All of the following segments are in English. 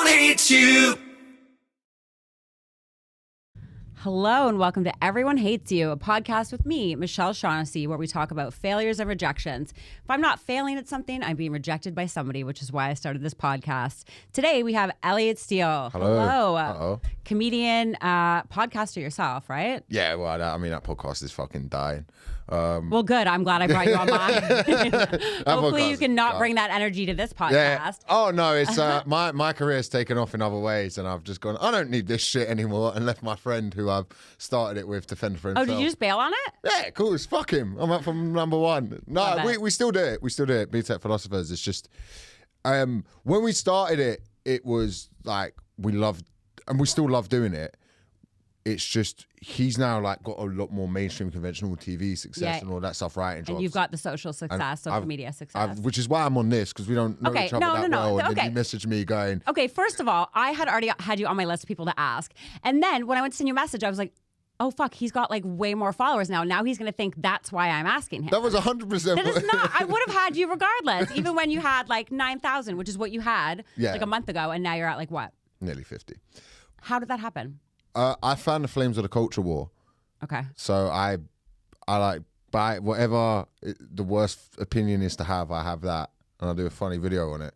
hates you. Hello and welcome to Everyone Hates You, a podcast with me, Michelle Shaughnessy, where we talk about failures and rejections. If I'm not failing at something, I'm being rejected by somebody, which is why I started this podcast. Today we have Elliot Steel. Hello. Uh-oh. Comedian, podcaster yourself, right? Yeah, well, I mean, that podcast is fucking dying. Well, good. I'm glad I brought you on mine. Hopefully you can not bring that energy to this podcast. Yeah. Oh, no, it's my career's taken off in other ways, and I've just gone, I don't need this shit anymore, and left my friend who I've started it with to fend for himself. Oh, did you just bail on it? Yeah, cool. Fuck him. I'm up from number one. No, we still do it. We still do it. BTEC Philosophers. It's just, when we started it, it was like, we loved, and we still love doing it. It's just, he's now like got a lot more mainstream conventional TV success and all that stuff, writing jobs. And you've got the social success, social media success. Which is why I'm on this, because we don't know each other that well. And then you messaged me going... Okay, first of all, I had already had you on my list of people to ask. And then when I went to send you a message, I was like, oh, fuck, he's got like way more followers now. Now he's going to think that's why I'm asking him. That was 100%. That is not. I would have had you regardless, even when you had like 9,000, which is what you had like a month ago. And now you're at like what? Nearly 50. How did that happen? I found the flames of the culture war. Okay. So I like, by whatever the worst opinion is to have, I have that. And I'll do a funny video on it.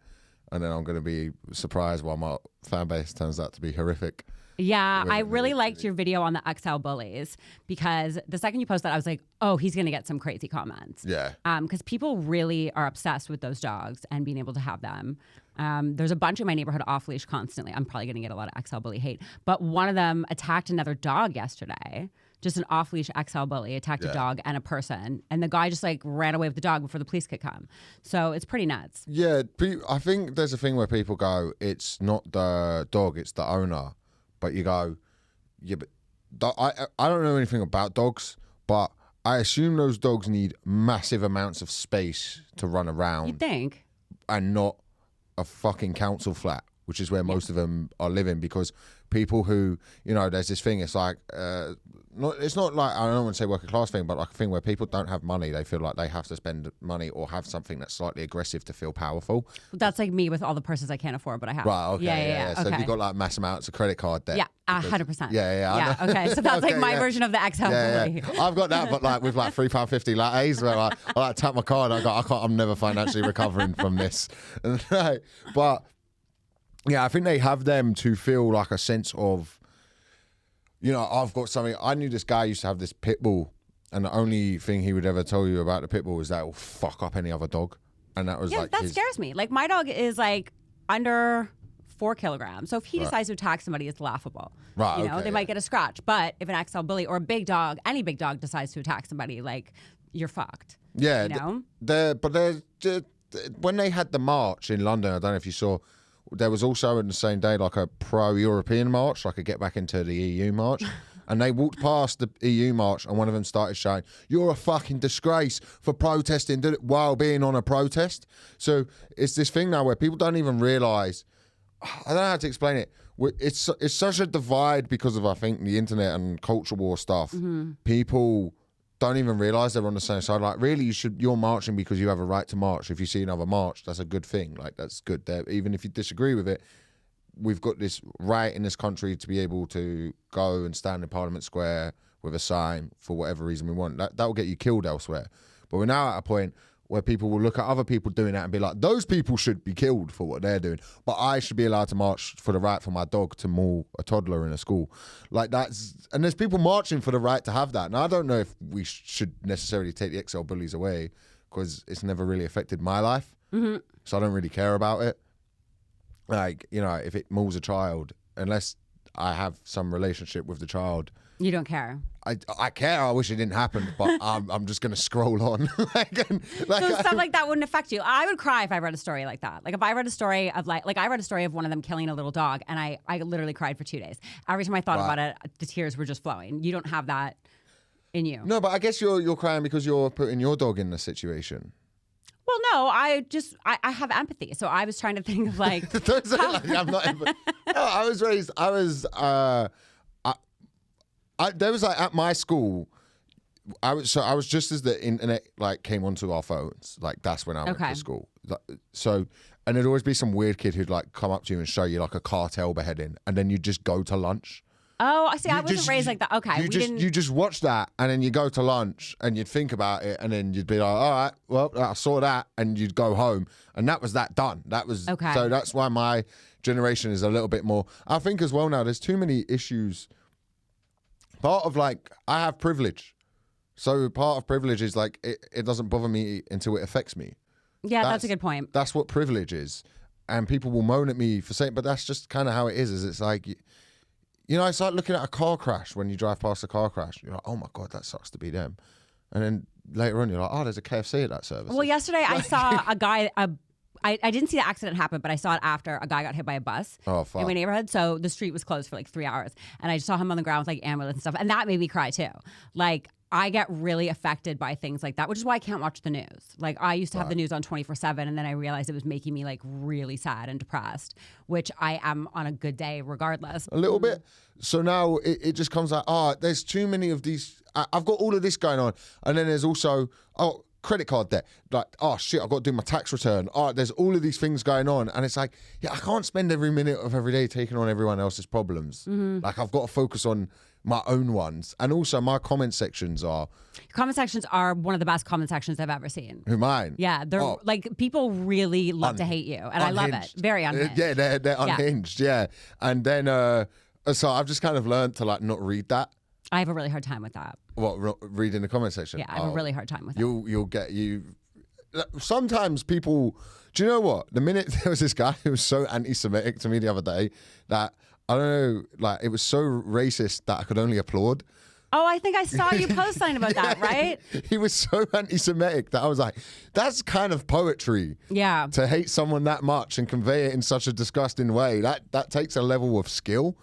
And then I'm going to be surprised while my fan base turns out to be horrific. Yeah, I really liked your video on the XL bullies, because the second you posted that, I was like, oh, he's going to get some crazy comments. Yeah. Because people really are obsessed with those dogs and being able to have them. There's a bunch in my neighborhood off leash constantly. I'm probably going to get a lot of XL bully hate. But one of them attacked another dog yesterday. Just an off leash XL bully attacked a dog and a person. And the guy just like ran away with the dog before the police could come. So it's pretty nuts. Yeah, I think there's a thing where people go, it's not the dog, it's the owner. But you go, yeah, but I don't know anything about dogs, but I assume those dogs need massive amounts of space to run around. You'd think. And not a fucking council flat, which is where most of them are living, because people who, you know, there's this thing, it's like, it's not like, I don't want to say working class thing, but like a thing where people don't have money. They feel like they have to spend money or have something that's slightly aggressive to feel powerful. That's like me with all the purses I can't afford, but I have. Right, okay. Yeah. So okay. you've got like mass amounts of credit card debt. Yeah, 100%. Yeah. Okay, so that's like my version of the XL bully. I've got that, but like with like £3.50 lattes, where I like tap my card, I'm never financially recovering from this. But yeah, I think they have them to feel like a sense of, you know, I've got something. I knew this guy used to have this pit bull, and the only thing he would ever tell you about the pit bull is that it will fuck up any other dog. And that was like, that scares me. Like, my dog is like under 4 kilograms. So if he decides to attack somebody, it's laughable. Right. You know, they might get a scratch. But if an XL bully or a big dog, any big dog decides to attack somebody, like, you're fucked. Yeah. You know? When they had the march in London, I don't know if you saw, there was also on the same day like a pro-European march, like a get back into the EU march. And they walked past the EU march, and one of them started shouting, "You're a fucking disgrace for protesting while being on a protest." So it's this thing now where people don't even realise, I don't know how to explain it. It's such a divide because of, I think, the internet and culture war stuff. Mm-hmm. People don't even realise they're on the same side. Like, really, you're marching because you have a right to march. If you see another march, that's a good thing. Like, that's good. Even if you disagree with it, we've got this right in this country to be able to go and stand in Parliament Square with a sign for whatever reason we want. That will get you killed elsewhere. But we're now at a point where people will look at other people doing that and be like, those people should be killed for what they're doing, but I should be allowed to march for the right for my dog to maul a toddler in a school. Like, and there's people marching for the right to have that. And I don't know if we should necessarily take the XL bullies away, because it's never really affected my life. Mm-hmm. So I don't really care about it. Like, you know, if it mauls a child, unless I have some relationship with the child. You don't care. I care. I wish it didn't happen, but I'm just going to scroll on. So stuff like that wouldn't affect you. I would cry if I read a story like that. Like, if I read a story of like I read a story of one of them killing a little dog, and I literally cried for 2 days. Every time I thought about it, the tears were just flowing. You don't have that in you. No, but I guess you're crying because you're putting your dog in the situation. Well, no, I have empathy. So I was trying to think of like... Don't say like I'm not... No, I was raised... there was like at my school, I was just as the internet like came onto our phones, like that's when I went to school. So, and there'd always be some weird kid who'd like come up to you and show you like a cartel beheading, and then you'd just go to lunch. Oh, I see. I wasn't raised like that. Okay, you just watch that, and then you go to lunch, and you'd think about it, and then you'd be like, all right, well, I saw that, and you'd go home, and that was that done. That was okay. So that's why my generation is a little bit more. I think as well now, there's too many issues. Part of like, I have privilege, so part of privilege is like it doesn't bother me until it affects me. Yeah, that's a good point. That's what privilege is, and people will moan at me for saying, but that's just kind of how it is. Is it's like. You know, it's like looking at a car crash when you drive past a car crash. You're like, oh my God, that sucks to be them. And then later on, you're like, oh, there's a KFC at that service. Well, yesterday I saw a guy, I didn't see the accident happen, but I saw it after a guy got hit by a bus in my neighborhood. So the street was closed for like 3 hours. And I saw him on the ground with like ambulance and stuff. And that made me cry too. Like, I get really affected by things like that, which is why I can't watch the news. Like, I used to have the news on 24/7, and then I realized it was making me like really sad and depressed, which I am on a good day regardless. A little bit. So now it just comes like, there's too many of these. I've got all of this going on. And then there's also, credit card debt. Like, oh shit, I've got to do my tax return. There's all of these things going on. And it's like, yeah, I can't spend every minute of every day taking on everyone else's problems. Like, I've got to focus on my own ones. And also my comment sections are... Comment sections are one of the best comment sections I've ever seen. Who, mine? Yeah, they're like, people really love to hate you. And I love it. Very unhinged. Yeah, they're unhinged, yeah. And then, so I've just kind of learned to like not read that. I have a really hard time with that. What, reading the comment section? Yeah, I have a really hard time with it. You'll get sometimes people, do you know what? The minute there was this guy who was so anti-Semitic to me the other day that, I don't know, like it was so racist that I could only applaud. Oh, I think I saw you post something about that, right? He was so anti-Semitic that I was like, that's kind of poetry. Yeah. To hate someone that much and convey it in such a disgusting way, that takes a level of skill.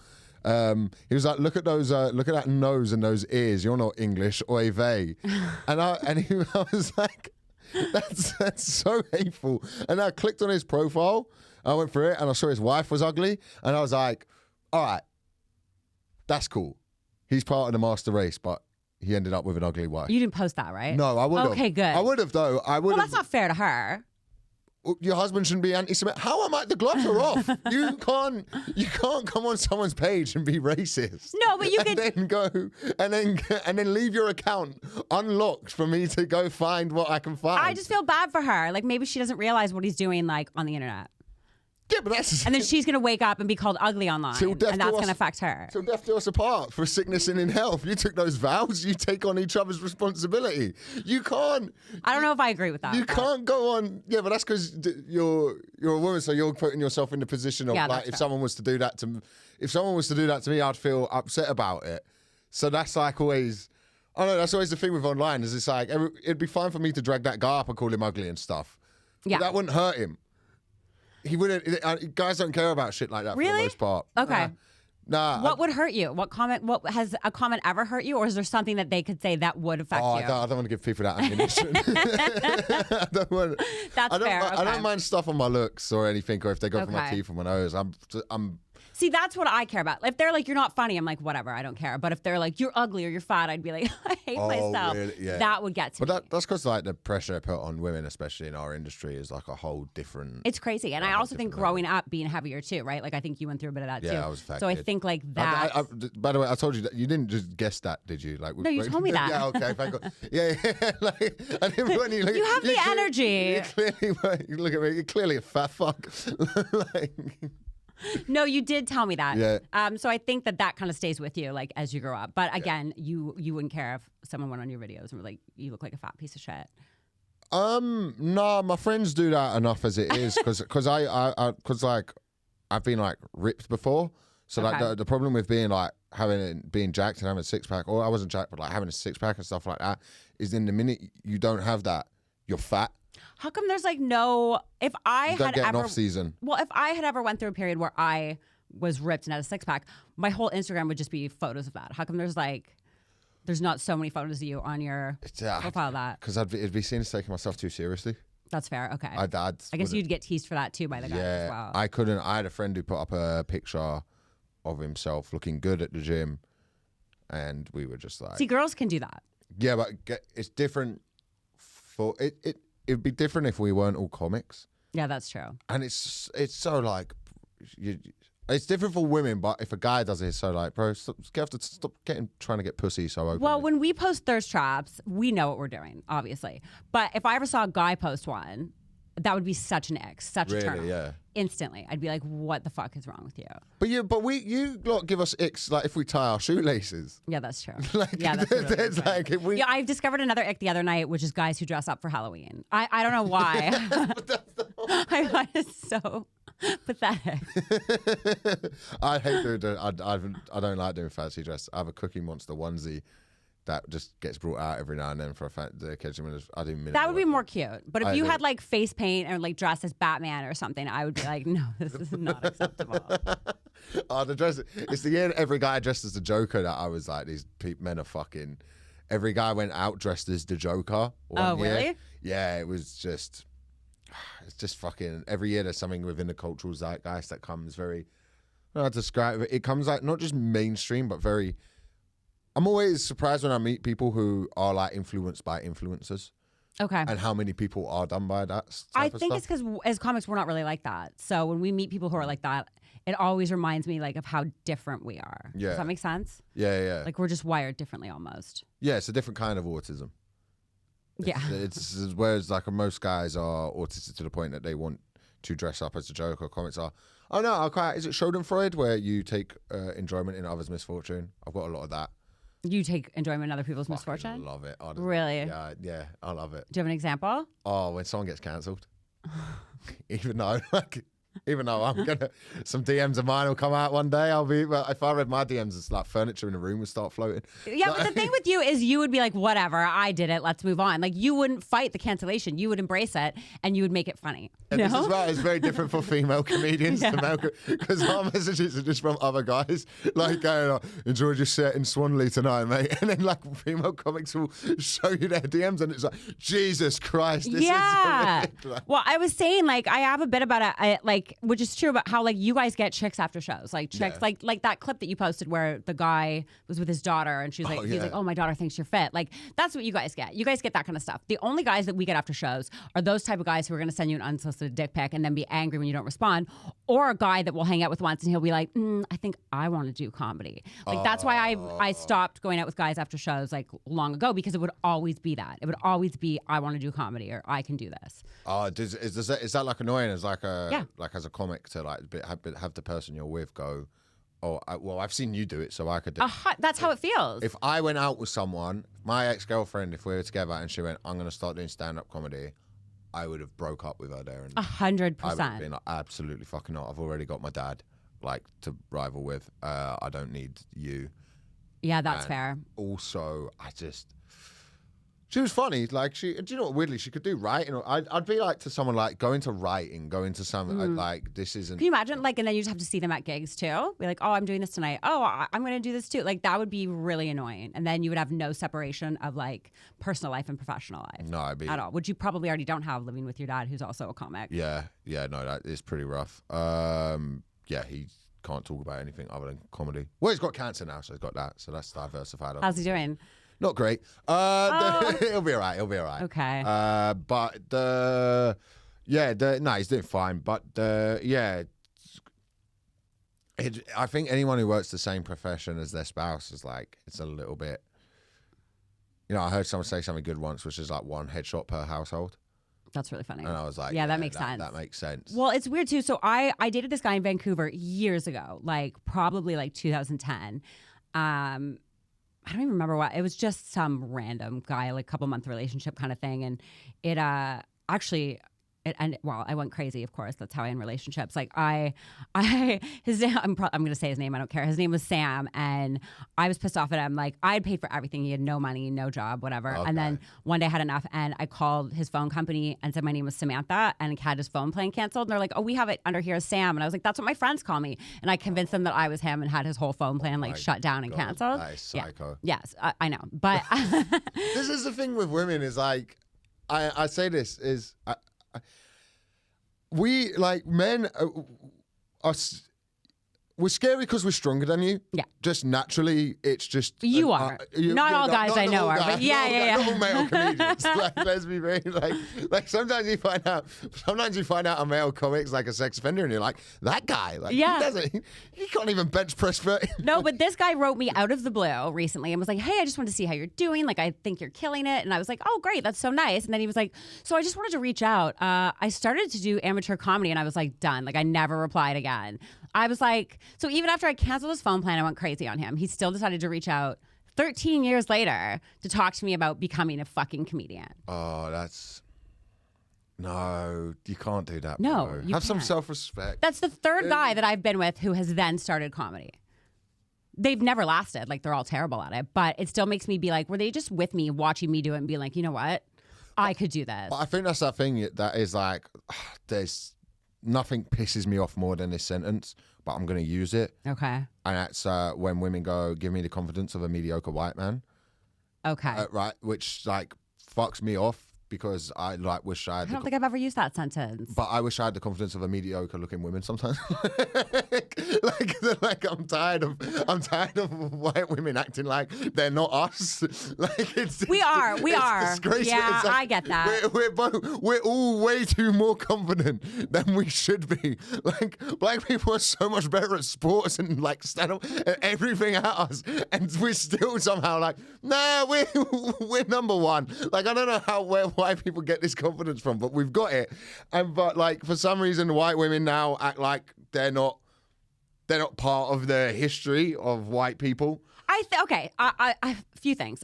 He was like, look at that nose and those ears. You're not English, oy vey. And I was like, that's so hateful. And I clicked on his profile. I went through it and I saw his wife was ugly. And I was like, all right, that's cool. He's part of the master race, but he ended up with an ugly wife. You didn't post that, right? No, I would have. Okay, good. I would have, though. Well, that's not fair to her. Your husband shouldn't be anti-Semitic. How am I? The gloves are off. You can't come on someone's page and be racist. No, but you and could then go and then leave your account unlocked for me to go find what I can find. I just feel bad for her. Like maybe she doesn't realize what he's doing like on the internet. Yeah, but that's... And then she's going to wake up and be called ugly online. And that's going to affect her. Till death do us apart for sickness and in health. You took those vows. You take on each other's responsibility. You can't... I don't know if I agree with that. You can't go on... Yeah, but that's because you're a woman, so you're putting yourself in the position of like, if someone was to do that to me, I'd feel upset about it. So that's like always... I know that's always the thing with online is it's like, it'd be fine for me to drag that guy up and call him ugly and stuff. Yeah. But that wouldn't hurt him. He wouldn't. Guys don't care about shit like that for the most part. Okay. Nah. What would hurt you? What has a comment ever hurt you, or is there something that they could say that would affect you? I don't want to give people that ammunition. That's fair. I don't mind stuff on my looks or anything, or if they go for my teeth or my nose. See, that's what I care about. If they're like, you're not funny, I'm like, whatever, I don't care. But if they're like, you're ugly or you're fat, I'd be like, I hate myself. Really? Yeah. That would get to me. But that's because like the pressure put on women, especially in our industry, is like a whole different... It's crazy. And I also think growing up being heavier too, right? Like I think you went through a bit of that too. Yeah, I was fat. So I think like that... by the way, I told you that you didn't just guess that, did you? Like, no, you told me that. Yeah, okay, thank God. Yeah. Like, and when you have the energy. You look at me, you're clearly a fat fuck. Like... No, you did tell me that. Yeah. So I think that kind of stays with you, like as you grow up. But again, you wouldn't care if someone went on your videos and were like, "You look like a fat piece of shit." No, my friends do that enough as it is because like I've been like ripped before. So like the problem with being like being jacked and having a six pack, or I wasn't jacked, but like having a six pack and stuff like that, is in the minute you don't have that, you're fat. How come there's like no? If I you don't had get ever an off season. Well, if I had ever went through a period where I was ripped and had a six pack, my whole Instagram would just be photos of that. How come there's not so many photos of you on your profile of that? Because it'd be seen as taking myself too seriously. That's fair. Okay. I guess you'd get teased for that too by the guys as well. I couldn't. I had a friend who put up a picture of himself looking good at the gym, and we were just like, see, girls can do that. Yeah, but it's different. It'd be different if we weren't all comics. Yeah, that's true. And it's so like, it's different for women, but if a guy does it, it's so like, bro, stop trying to get pussy so open. Well, when we post thirst traps, we know what we're doing, obviously. But if I ever saw a guy post one, that would be such an ick, such a turn. Yeah. Instantly, I'd be like, "What the fuck is wrong with you?" You lot give us icks like if we tie our shoelaces. Yeah, that's true. Like, yeah, that's really there's good like if we. Yeah, I've discovered another ick the other night, which is guys who dress up for Halloween. I don't know why. I find it so pathetic. I hate doing. I don't like doing fancy dress. I have a Cookie Monster onesie that just gets brought out every now and then for the occasion when I do minute. That would be more cute. But if you agree. had like face paint or like dressed as Batman or something, I would be like, no, this is not acceptable. Oh, the dress. It's the year every guy dressed as the Joker that I was like, these men are fucking. Every guy went out dressed as the Joker. Oh, year. really? Yeah, it's just fucking. Every year there's something within the cultural zeitgeist that comes very. I don't know how to describe it. It comes like not just mainstream, but very. I'm always surprised when I meet people who are like influenced by influencers. Okay. And how many people are done by that I think it's because as comics, we're not really like that. So when we meet people who are like that, it always reminds me like of how different we are. Yeah. Does that make sense? Yeah. Like we're just wired differently almost. Yeah, it's a different kind of autism. It's whereas like most guys are autistic to the point that they want to dress up as a Joker. Comics are, oh no, is it Schadenfreude where you take enjoyment in others' misfortune? I've got a lot of that. You take enjoyment in other people's I misfortune? love it. Really? Yeah, I love it. Do you have an example? Oh, when someone gets cancelled. Even though I'm gonna, some DMs of mine will come out one day. If I read my DMs, it's like furniture in a room would start floating. Yeah, but the thing with you is you would be like, whatever, I did it, let's move on. Like you wouldn't fight the cancellation. You would embrace it and you would make it funny. And this as well is very different for female comedians to male, because our messages are just from other guys, like going, oh, enjoyed your set in Swanley tonight, mate. And then like female comics will show you their DMs and it's like, Jesus Christ, this is horrific. Well, I was saying like I have a bit about it, like which is true about how like you guys get chicks after shows, like chicks, like that clip that you posted where the guy was with his daughter and she's like, he's like, oh, my daughter thinks you're fit. Like that's what you guys get. You guys get that kind of stuff. The only guys that we get after shows are those type of guys who are going to send you an unsolicited dick pic and then be angry when you don't respond, or a guy that will hang out with once and he'll be like, I think I want to do comedy. Like that's why I stopped going out with guys after shows like long ago, because it would always be that. It would always be, I want to do comedy or I can do this. Is that like annoying as like as a comic to like have the person you're with go, oh, I've seen you do it, so I could do it. That's how it feels. If I went out with someone, my ex-girlfriend, if we were together and she went, I'm going to start doing stand-up comedy, I would have broke up with her there. 100%. I would have been like, absolutely fucking not. I've already got my dad like to rival with. I don't need you. Yeah, that's fair. Also, she was funny. Like do you know what? Weirdly, she could do writing. I'd be like to someone like going to writing, going to something like this isn't. Can you imagine? Like, and then you just have to see them at gigs too. Be like, oh, I'm doing this tonight. Oh, I'm going to do this too. Like that would be really annoying. And then you would have no separation of like personal life and professional life. No, at all. Which you probably already don't have living with your dad, who's also a comic. Yeah. No, that is pretty rough. He can't talk about anything other than comedy. Well, he's got cancer now, so he's got that. So that's diversified. How's he doing? Not great. He'll be all right. Okay. He's doing fine. But I think anyone who works the same profession as their spouse is like, it's a little bit. You know, I heard someone say something good once, which is like one headshot per household. That's really funny. And I was like, yeah, that makes sense. That makes sense. Well, it's weird too. So I dated this guy in Vancouver years ago, like probably like 2010. I don't even remember what. It was just some random guy, like couple-month relationship kind of thing. And it actually... Well, I went crazy, of course. That's how I end relationships. Like his name, I'm going to say his name. I don't care. His name was Sam, and I was pissed off at him. Like I had paid for everything. He had no money, no job, whatever. Okay. And then one day I had enough, and I called his phone company and said my name was Samantha, and had his phone plan canceled. And they're like, "Oh, we have it under here as Sam." And I was like, "That's what my friends call me." And I convinced them that I was him, and had his whole phone plan like shut down and canceled. That is psycho. Yeah. Yes, I know, but this is the thing with women. Is like, I say this is. We like men are we're scary because we're stronger than you. Yeah. Just naturally, it's just You are. Not all guys I know are, but yeah. Not all male comedians. Like, let's be very like sometimes you find out a male comic's like a sex offender, and you're like, that guy, like, he can't even bench press 30. No, but this guy wrote me out of the blue recently and was like, hey, I just wanted to see how you're doing. Like, I think you're killing it. And I was like, oh, great. That's so nice. And then he was like, so I just wanted to reach out. I started to do amateur comedy, and I was like, done. Like, I never replied again. I was like, so even after I canceled his phone plan, I went crazy on him. He still decided to reach out 13 years later to talk to me about becoming a fucking comedian. Oh, no, you can't do that. No, bro. you Have some can't. self-respect. That's the third guy that I've been with who has then started comedy. They've never lasted. Like, they're all terrible at it. But it still makes me be like, were they just with me watching me do it and being like, you know what? I could do this. But I think that's that thing that is like, there's nothing pisses me off more than this sentence, but I'm going to use it. Okay. And that's when women go, give me the confidence of a mediocre white man. Okay. Right, which like fucks me off because I like wish I had. I don't think I've ever used that sentence. But I wish I had the confidence of a mediocre-looking women sometimes. like I'm tired of white women acting like they're not us. Like we are. Disgraceful. Yeah, like, I get that. We're all way too more confident than we should be. Like black people are so much better at sports and like stand up and everything at us, and we're still somehow like, nah, we're number one. Like I don't know where white people get this confidence from, but we've got it. But like for some reason, white women now act like they're not part of the history of white people. Okay. A few things.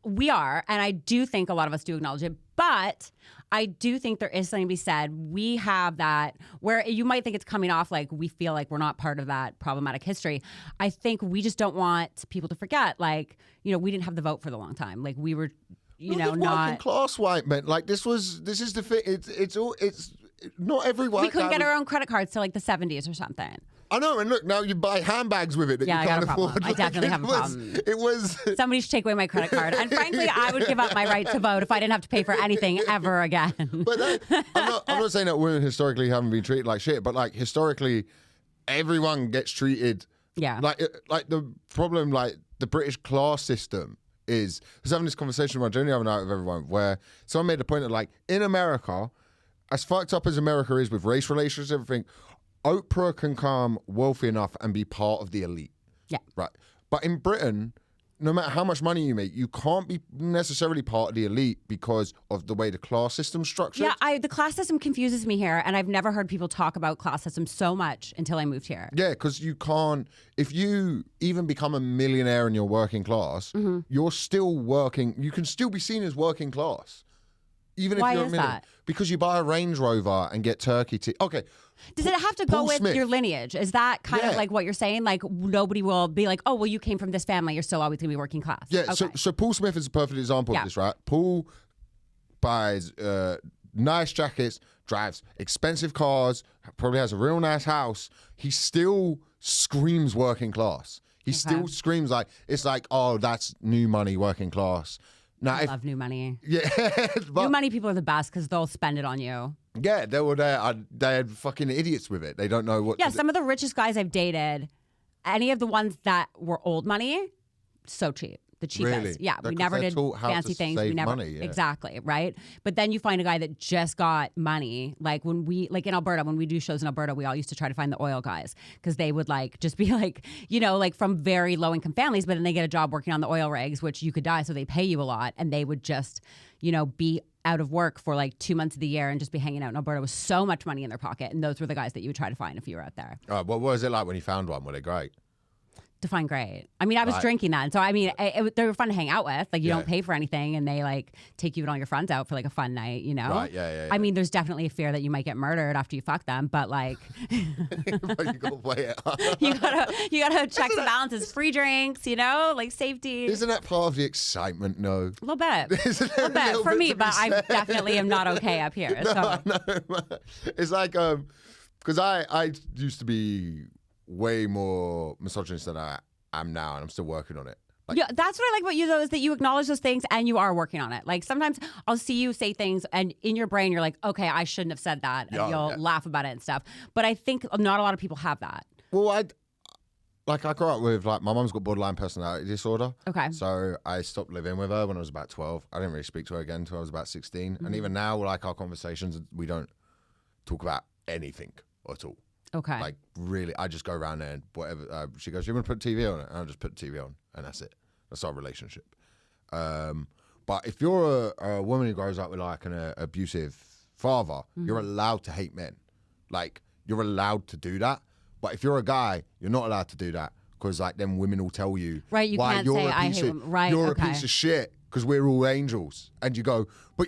We are, and I do think a lot of us do acknowledge it, but I do think there is something to be said. We have that where you might think it's coming off like we feel like we're not part of that problematic history. I think we just don't want people to forget, like, you know, we didn't have the vote for the long time. Like we were, not working class white men. Like this is the thing. It's not every white. We couldn't guy get our own credit cards till like the 70s or something. I know, and look, now you buy handbags with it that you can't afford. I definitely have a problem. It was somebody should take away my credit card, and frankly, I would give up my right to vote if I didn't have to pay for anything ever again. But I'm not saying that women historically haven't been treated like shit, but like historically, everyone gets treated. Yeah. Like the problem, like the British class system is. I was having this conversation with my junior other night with everyone, where someone made the point that like in America, as fucked up as America is with race relations, everything. Oprah can come wealthy enough and be part of the elite. Yeah. Right. But in Britain, no matter how much money you make, you can't be necessarily part of the elite because of the way the class system's structured. Yeah, the class system confuses me here, and I've never heard people talk about class system so much until I moved here. Yeah, because you can't, if you even become a millionaire in your working class, you're still working, you can still be seen as working class. Even if Why you're is a millionaire. that? Because you buy a Range Rover and get turkey tea. Okay. Does it have to go with Smith. your lineage? Is that kind of like what you're saying? Like nobody will be like, oh, well, you came from this family. You're still always going to be working class. Yeah, okay. so Paul Smith is a perfect example of this, right? Paul buys nice jackets, drives expensive cars, probably has a real nice house. He still screams working class. He still screams like, it's like, oh, that's new money, working class. Now, I love new money. Yeah. New money people are the best because they'll spend it on you. Yeah, they're fucking idiots with it. They don't know what. Yeah, some of the richest guys I've dated, any of the ones that were old money, so cheap. The cheapest. Really? Yeah, we never did fancy things. We never money, yeah. Exactly, right? But then you find a guy that just got money. Like when we in Alberta, when we do shows in Alberta, we all used to try to find the oil guys because they would like just be like, like from very low income families, but then they get a job working on the oil rigs, which you could die, so they pay you a lot, and they would just, be out of work for like 2 months of the year and just be hanging out in Alberta with so much money in their pocket. And those were the guys that you would try to find if you were out there. What was it like when you found one? Were they great? Define great. I mean, I was drinking that. And so, I mean, they were fun to hang out with. Like, you don't pay for anything, and they, like, take you and all your friends out for, like, a fun night, Right, yeah. I mean, there's definitely a fear that you might get murdered after you fuck them, but, like... But you gotta weigh it up. you gotta check the balances. Free drinks, like, safety. Isn't that part of the excitement, no? A little bit. A little bit for me, but I definitely am not okay up here. No, so. I know. It's like, because I used to be way more misogynist than I am now, and I'm still working on it. Like, Yeah, that's what I like about you, though, is that you acknowledge those things and you are working on it. Like, sometimes I'll see you say things and in your brain you're like, okay, I shouldn't have said that. And you'll laugh about it and stuff. But I think not a lot of people have that. well, like I grew up with like my mum's got borderline personality disorder. Okay. So I stopped living with her when I was about 12. I didn't really speak to her again until I was about 16. Mm-hmm. And even now, like our conversations, we don't talk about anything at all. Okay. Like really, I just go around there and whatever. She goes, "You want to put TV on it?" And I just put the TV on, and that's it. That's our relationship. But if you're a woman who grows up with like an abusive father, you're allowed to hate men. Like you're allowed to do that. But if you're a guy, you're not allowed to do that because like then women will tell you, right? You why can't you're say a I piece hate of, women. Right? You're okay. a piece of shit because we're all angels. And you go, but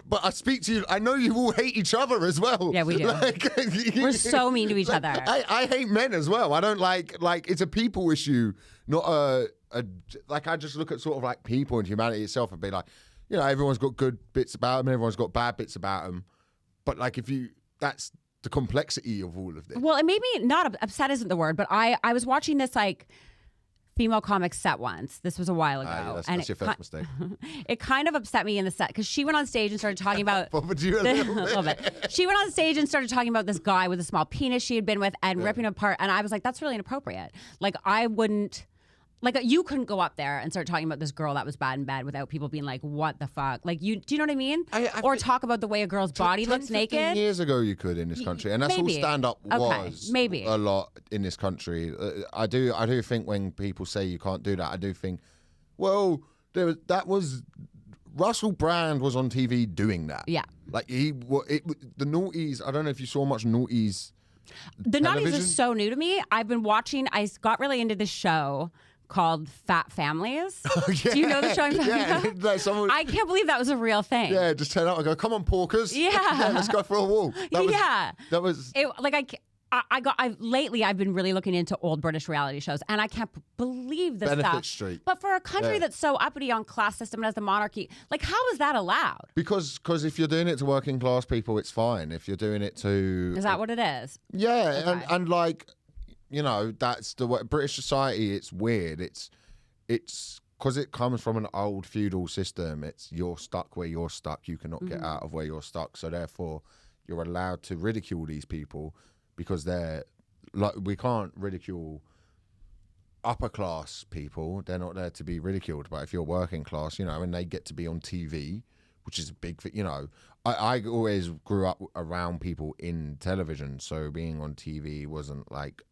but I speak to you. I know you all hate each other as well. Yeah, we do. Like, We're so mean to each other. I hate men as well. I don't like it's a people issue, not like I just look at sort of like people and humanity itself and be like, you know, everyone's got good bits about them, everyone's got bad bits about them. But like that's the complexity of all of this. Well, and maybe not upset isn't the word, but I was watching this like female comic set once. This was a while ago. That's your first mistake. It kind of upset me in the set because she went on stage and started talking about. Bothered you a little bit. She went on stage and started talking about this guy with a small penis she had been with and ripping him apart. And I was like, that's really inappropriate. Like, I wouldn't. Like, you couldn't go up there and start talking about this girl that was bad in bed without people being like, what the fuck? Like, do you know what I mean? Or talk about the way a girl's body looks 15 naked. years ago you could in this country. And that's maybe. all stand-up was maybe. a lot in this country. I do think when people say you can't do that, I do think, well, that was... Russell Brand was on TV doing that. Yeah. Like, the noughties, I don't know if you saw much noughties The television. noughties is so new to me. I've been watching... I got really into this show called Fat Families. Yeah. Do you know the show I'm talking about? Like someone, I can't believe that was a real thing. yeah, just turn up and go, come on, porkers. Yeah. Let's go for a walk. That was... Lately I've been really looking into old British reality shows, and I can't believe this Benefit stuff. Street. But for a country that's so uppity on class system and has the monarchy, like, how is that allowed? Because if you're doing it to working class people, it's fine. If you're doing it to... Is that what it is? Yeah, Okay. and like, you know, that's the way British society. It's weird. It's because it comes from an old feudal system. It's you're stuck where you're stuck. You cannot get out of where you're stuck. So therefore, you're allowed to ridicule these people because they're like, we can't ridicule upper class people. They're not there to be ridiculed. But if you're working class, you know, and they get to be on TV, which is a big thing, you know. I always grew up around people in television, so being on TV wasn't like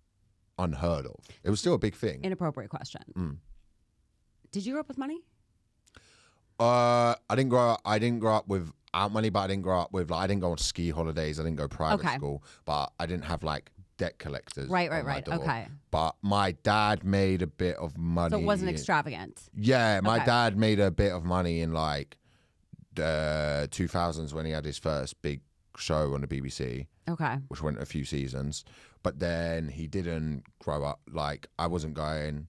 unheard of. It was still a big thing. Inappropriate question. Did you grow up with money? I didn't grow up without money, but I didn't grow up with like I didn't go on ski holidays. I didn't go private school, but I didn't have like debt collectors. Right. on my door. Okay. But my dad made a bit of money. So it wasn't extravagant. Yeah, my Okay. dad made a bit of money in like the 2000s when he had his first big show on the BBC. Okay. Which went a few seasons, but then he didn't grow up. Like I wasn't going,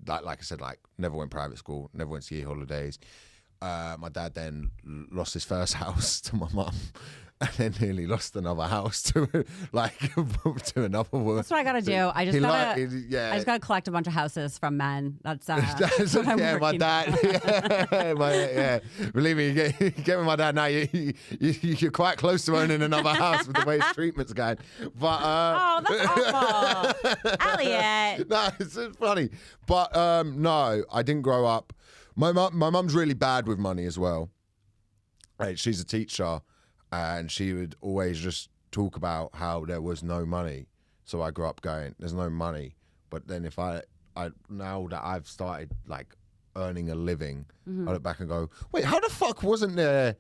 like I said, like never went private school, never went ski holidays. My dad then lost his first house to my mum, and then nearly lost another house to to another woman. That's what I gotta do. I just gotta yeah. I just gotta collect a bunch of houses from men. That's what I'm yeah, my working dad. Yeah. Believe me, you get with my dad now. You're quite close to owning another house with the way his treatment's going. But oh, that's awful, Elliot. No, it's funny. But no, I didn't grow up. My mum's really bad with money as well. Right, she's a teacher, and she would always just talk about how there was no money. So I grew up going, "There's no money." But then if I now that I've started like earning a living, I look back and go, "Wait, how the fuck wasn't there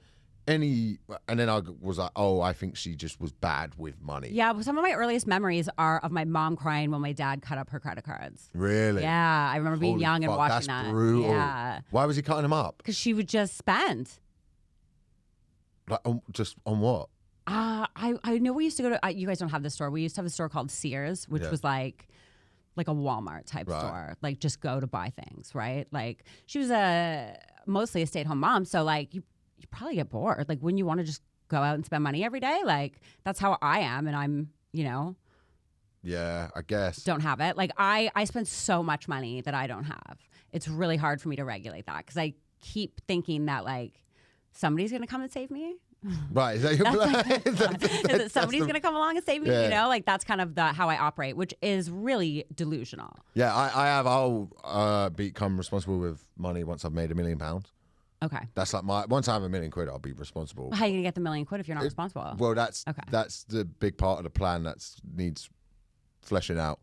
any?" And then I was like, "Oh, I think she just was bad with money." Yeah, well, some of my earliest memories are of my mom crying when my dad cut up her credit cards. Really? Yeah, I remember being Holy young and fuck, watching that's that. brutal. Yeah, Why was he cutting them up? because she would just spend. Like just on what? I know we used to go to. You guys don't have this store. We used to have a store called Sears, which was like a Walmart type store. Like just go to buy things, right? Like she was mostly a stay-at-home mom, so like you probably get bored. Like when you want to just go out and spend money every day, like that's how I am, and I'm Yeah, I guess. don't have it. Like I spend so much money that I don't have. It's really hard for me to regulate that because I keep thinking that like somebody's gonna come and save me, Right. Is that your plan? Somebody's going to come along and save me, Yeah. you know? Like, that's kind of how I operate, which is really delusional. Yeah, I'll become responsible with money once I've made £1 million. Okay. That's like once I have £1 million, I'll be responsible. How are you going to get the $1 million if you're not responsible? Well, that's the big part of the plan that needs fleshing out,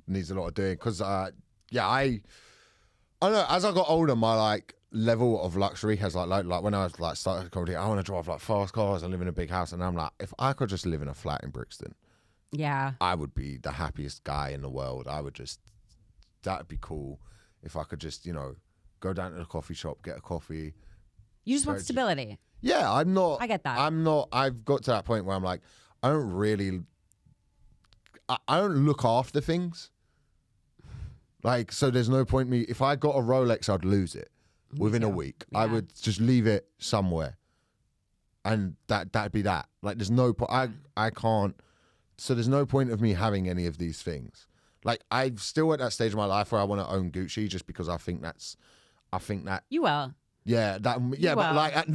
needs a lot of doing. Because I don't know, as I got older, my like level of luxury has like when I was like starting comedy, I want to drive like fast cars and live in a big house, and I'm like, if I could just live in a flat in Brixton, yeah, I would be the happiest guy in the world. That'd be cool if I could just, go down to the coffee shop, get a coffee. You just want stability. Yeah, I'm not. I get that. I'm not. I've got to that point where I'm like, I don't look after things. Like, so there's no point in me. If I got a Rolex, I'd lose it within a week. Yeah. I would just leave it somewhere, and that'd be that. Like, there's no point. I can't. So there's no point of me having any of these things. Like, I'm still at that stage of my life where I want to own Gucci just because I think that you will. Yeah, but like,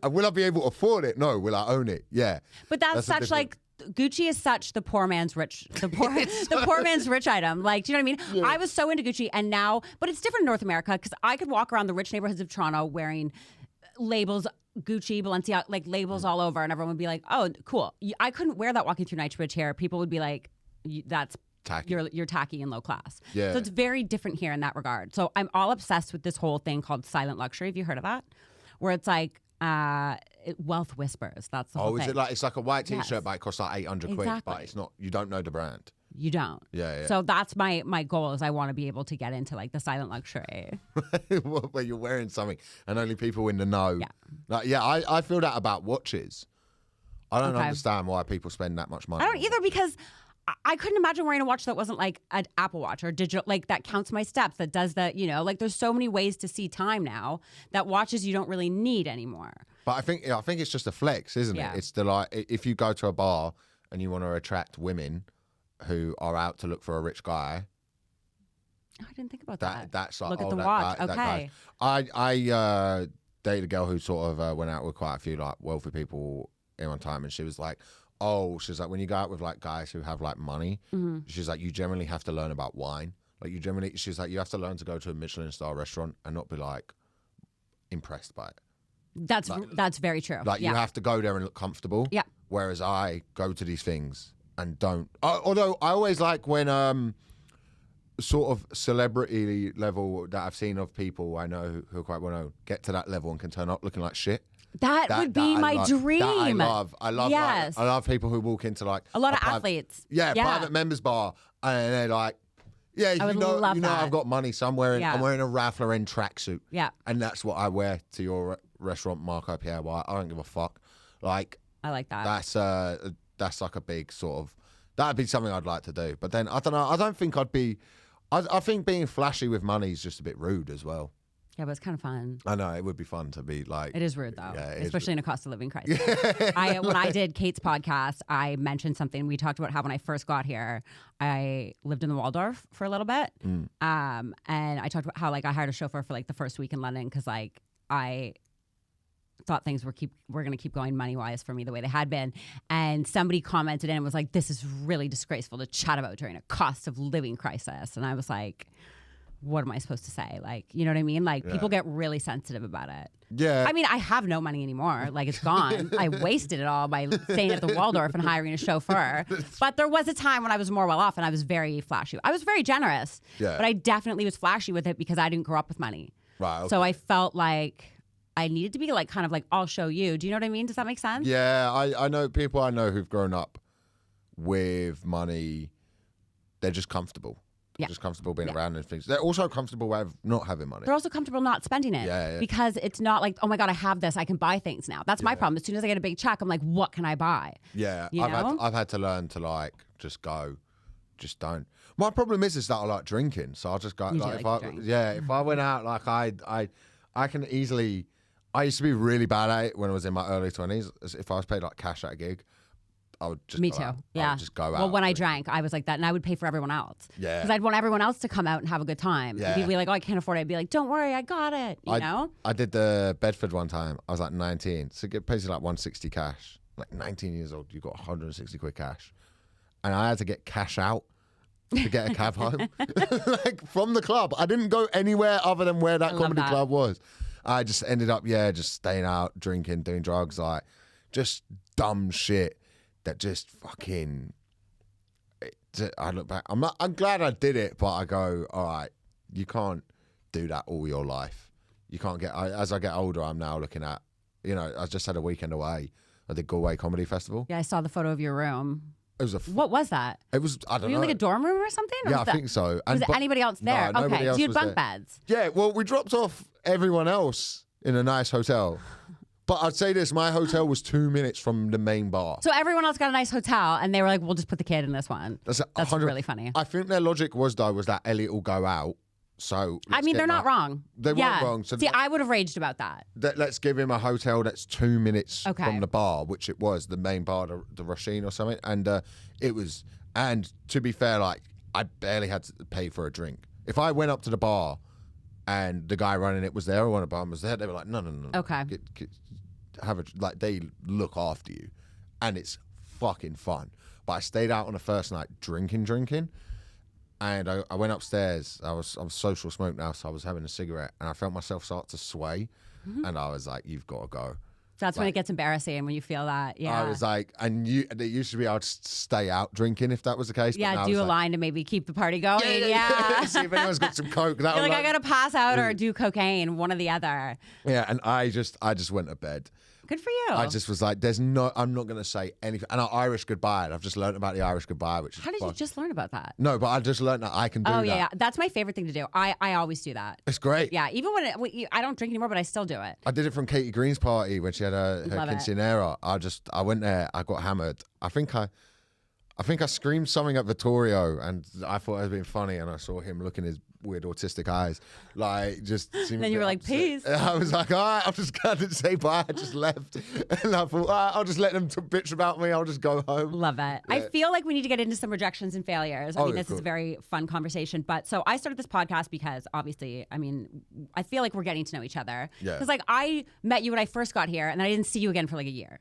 will I be able to afford it? No. Will I own it? Yeah. But that's such like Gucci is such the poor man's rich, the poor man's rich item. Like, do you know what I mean? Yeah. I was so into Gucci, and now, but it's different in North America because I could walk around the rich neighborhoods of Toronto wearing labels, Gucci, Balenciaga, like labels all over, and everyone would be like, "Oh, cool." I couldn't wear that walking through Knightsbridge here. People would be like, "That's." Tacky. You're tacky and low class. Yeah. So it's very different here in that regard. So I'm all obsessed with this whole thing called silent luxury. Have you heard of that? Where it's like wealth whispers. That's the whole thing. Is it like it's like a white T-shirt, but it costs like 800 quid, but it's not. You don't know the brand. You don't. Yeah. So that's my goal is I want to be able to get into like the silent luxury. Where you're wearing something and only people in the know. Yeah. I feel that about watches. I don't understand why people spend that much money. I don't either because I couldn't imagine wearing a watch that wasn't like an Apple Watch or digital, like that counts my steps, that does the, like there's so many ways to see time now that watches you don't really need anymore. But I think it's just a flex, isn't it? It's the like, if you go to a bar and you want to attract women who are out to look for a rich guy. Oh, I didn't think about that. That's like, look at the watch. Okay. I dated a girl who sort of went out with quite a few like wealthy people in one time, and she was like, she's like, when you go out with like guys who have like money, she's like, you generally have to learn about wine. Like she's like, you have to learn to go to a Michelin star restaurant and not be like impressed by it. That's very true. Like you have to go there and look comfortable. Yeah. Whereas I go to these things and don't. Although I always like when sort of celebrity level that I've seen of people I know who quite well know get to that level and can turn up looking like shit. That would be my dream. I love. Yes. I love people who walk into like a lot of athletes. Private members bar, and they're like, I've got money somewhere, and I'm wearing a Ralph Lauren tracksuit. Yeah, and that's what I wear to your restaurant, Marco Pierre. Why I don't give a fuck. Like, I like that. That's like a big sort of. That'd be something I'd like to do. But then I don't know. I don't think I'd be. I think being flashy with money is just a bit rude as well. Yeah, but it's kind of fun. I know, it would be fun to be like... It is rude, though, especially in a cost of living crisis. When I did Kate's podcast, I mentioned something. We talked about how when I first got here, I lived in the Waldorf for a little bit. And I talked about how like I hired a chauffeur for like the first week in London because like I thought things were going to keep going money-wise for me the way they had been. And somebody commented and was like, this is really disgraceful to chat about during a cost of living crisis. And I was like... what am I supposed to say? Like, you know what I mean? Like, people get really sensitive about it. Yeah. I mean, I have no money anymore. Like, it's gone. I wasted it all by staying at the Waldorf and hiring a chauffeur. But there was a time when I was more well off and I was very flashy. I was very generous. Yeah. But I definitely was flashy with it because I didn't grow up with money. Right. Okay. So I felt like I needed to be like, kind of like, I'll show you. Do you know what I mean? Does that make sense? Yeah. I know people I know who've grown up with money. They're just comfortable. Just comfortable being around and things. They're also comfortable with not having money. They're also comfortable not spending it. Because it's not like, oh my God, I have this, I can buy things now. That's my problem. As soon as I get a big check, I'm like, what can I buy? Yeah. You know? I've had to learn to like just go, just don't. My problem is that I like drinking, so I'll just go. Like, if I went out, like I can easily. I used to be really bad at it when I was in my early 20s. If I was paid like cash at a gig, just Me go too. out. I Yeah. would just go out. Well, when I drank, I was like that, and I would pay for everyone else. Yeah. Because I'd want everyone else to come out and have a good time. Yeah. And people be like, "Oh, I can't afford it." I'd be like, "Don't worry, I got it." You know. I did the Bedford one time. I was like 19, so it pays you like 160 cash. Like 19 years old, you got 160 quid cash, and I had to get cash out to get a cab home, like from the club. I didn't go anywhere other than where that comedy club was. I just ended up, just staying out, drinking, doing drugs, like just dumb shit that just fucking. I look back. I'm glad I did it, but I go, all right, you can't do that all your life. You can't get. As I get older, I'm now looking at. I just had a weekend away at the Galway Comedy Festival. Yeah, I saw the photo of your room. It was What was that? It was, I don't know. Were you like a dorm room or something? Or Yeah, I think so. Was it anybody else there? No, nobody else so you had was bunk there. beds. Yeah, well, we dropped off everyone else in a nice hotel. But I'd say this, my hotel was 2 minutes from the main bar. So everyone else got a nice hotel, and they were like, "We'll just put the kid in this one." That's 100 really funny. I think their logic was that Elliot will go out. So I mean, they're not wrong. They weren't wrong. So see, I would have raged about that. Let's give him a hotel that's 2 minutes Okay. from the bar, which it was, the main bar, the Rasheen or something. And it was, and to be fair, like, I barely had to pay for a drink. If I went up to the bar and the guy running it was there, or one of the barman was there, they were like, no. Okay. Like, they look after you. And it's fucking fun. But I stayed out on the first night drinking. And I went upstairs. I was social smoke now, so I was having a cigarette, and I felt myself start to sway, and I was like, "You've got to go." That's when it gets embarrassing when you feel that. Yeah. I was like, and it used to be I'd stay out drinking if that was the case. But yeah, now do it's a like, line to maybe keep the party going. Yeah. See if anyone's got some coke. That You're was like, I gotta pass out or do cocaine, one or the other. Yeah, and I just went to bed. Good for you. I just was like, I'm not going to say anything. And our Irish goodbye, and I've just learned about the Irish goodbye, which is How did you just learn about that? No, but I just learned that I can do that. Yeah. That's my favorite thing to do. I always do that. It's great. Yeah, even when I don't drink anymore, but I still do it. I did it from Katie Green's party when she had her Love it. quinceanera. I went there, I got hammered. I think I screamed something at Vittorio, and I thought it was being funny, and I saw him look in his weird autistic eyes, like just. Then you were like, upset. peace. And I was like, all right, I'm just going to say bye. I just left, and I thought, all right, I'll just let them bitch about me. I'll just go home. Love it. I feel like we need to get into some rejections and failures. I mean, this is a very fun conversation. But so I started this podcast because obviously, I mean, I feel like we're getting to know each other. Yeah. Because like I met you when I first got here, and then I didn't see you again for like a year.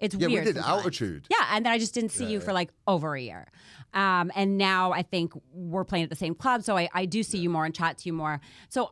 It's weird. Yeah, we did sometimes. Altitude. Yeah, and then I just didn't see you for like over a year. And now I think we're playing at the same club, so I do see you more and chat to you more. So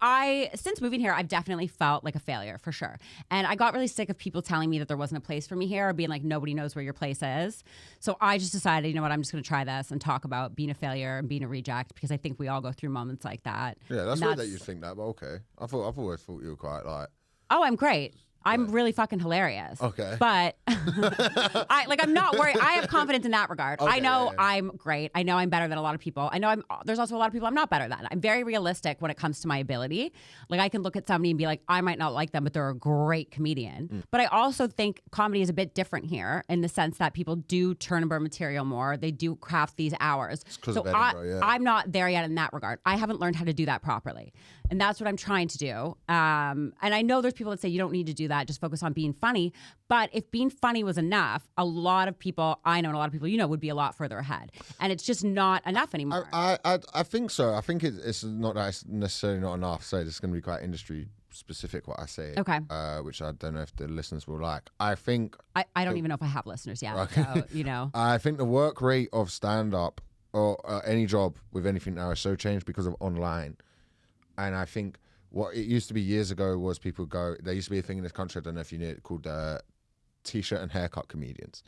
since moving here, I've definitely felt like a failure for sure. And I got really sick of people telling me that there wasn't a place for me here, or being like, nobody knows where your place is. So I just decided, you know what, I'm just going to try this and talk about being a failure and being a reject, because I think we all go through moments like that. Yeah, that's weird that you think that, but okay. I've always thought you were quite like. Oh, I'm great. I'm really fucking hilarious. Okay. But I'm not worried. I have confidence in that regard. Okay, I know yeah. I'm great. I know I'm better than a lot of people. I know there's also a lot of people I'm not better than. I'm very realistic when it comes to my ability. Like, I can look at somebody and be like, I might not like them, but they're a great comedian. But I also think comedy is a bit different here in the sense that people do turn and burn material more. They do craft these hours. It's 'cause So of Edinburgh, yeah. I'm not there yet in that regard. I haven't learned how to do that properly. And that's what I'm trying to do. And I know there's people that say you don't need to do that, just focus on being funny. But if being funny was enough, a lot of people I know and a lot of people you know would be a lot further ahead. And it's just not enough anymore. I think so. I think it's not that it's necessarily not enough. So it's going to be quite industry specific what I say. Okay. Which I don't know if the listeners will like. I think I don't even know if I have listeners yet. Okay. So, you know. I think the work rate of stand up or any job with anything now is so changed because of online. And I think what it used to be years ago was people go. There used to be a thing in this country, I don't know if you knew it, called t-shirt and haircut comedians.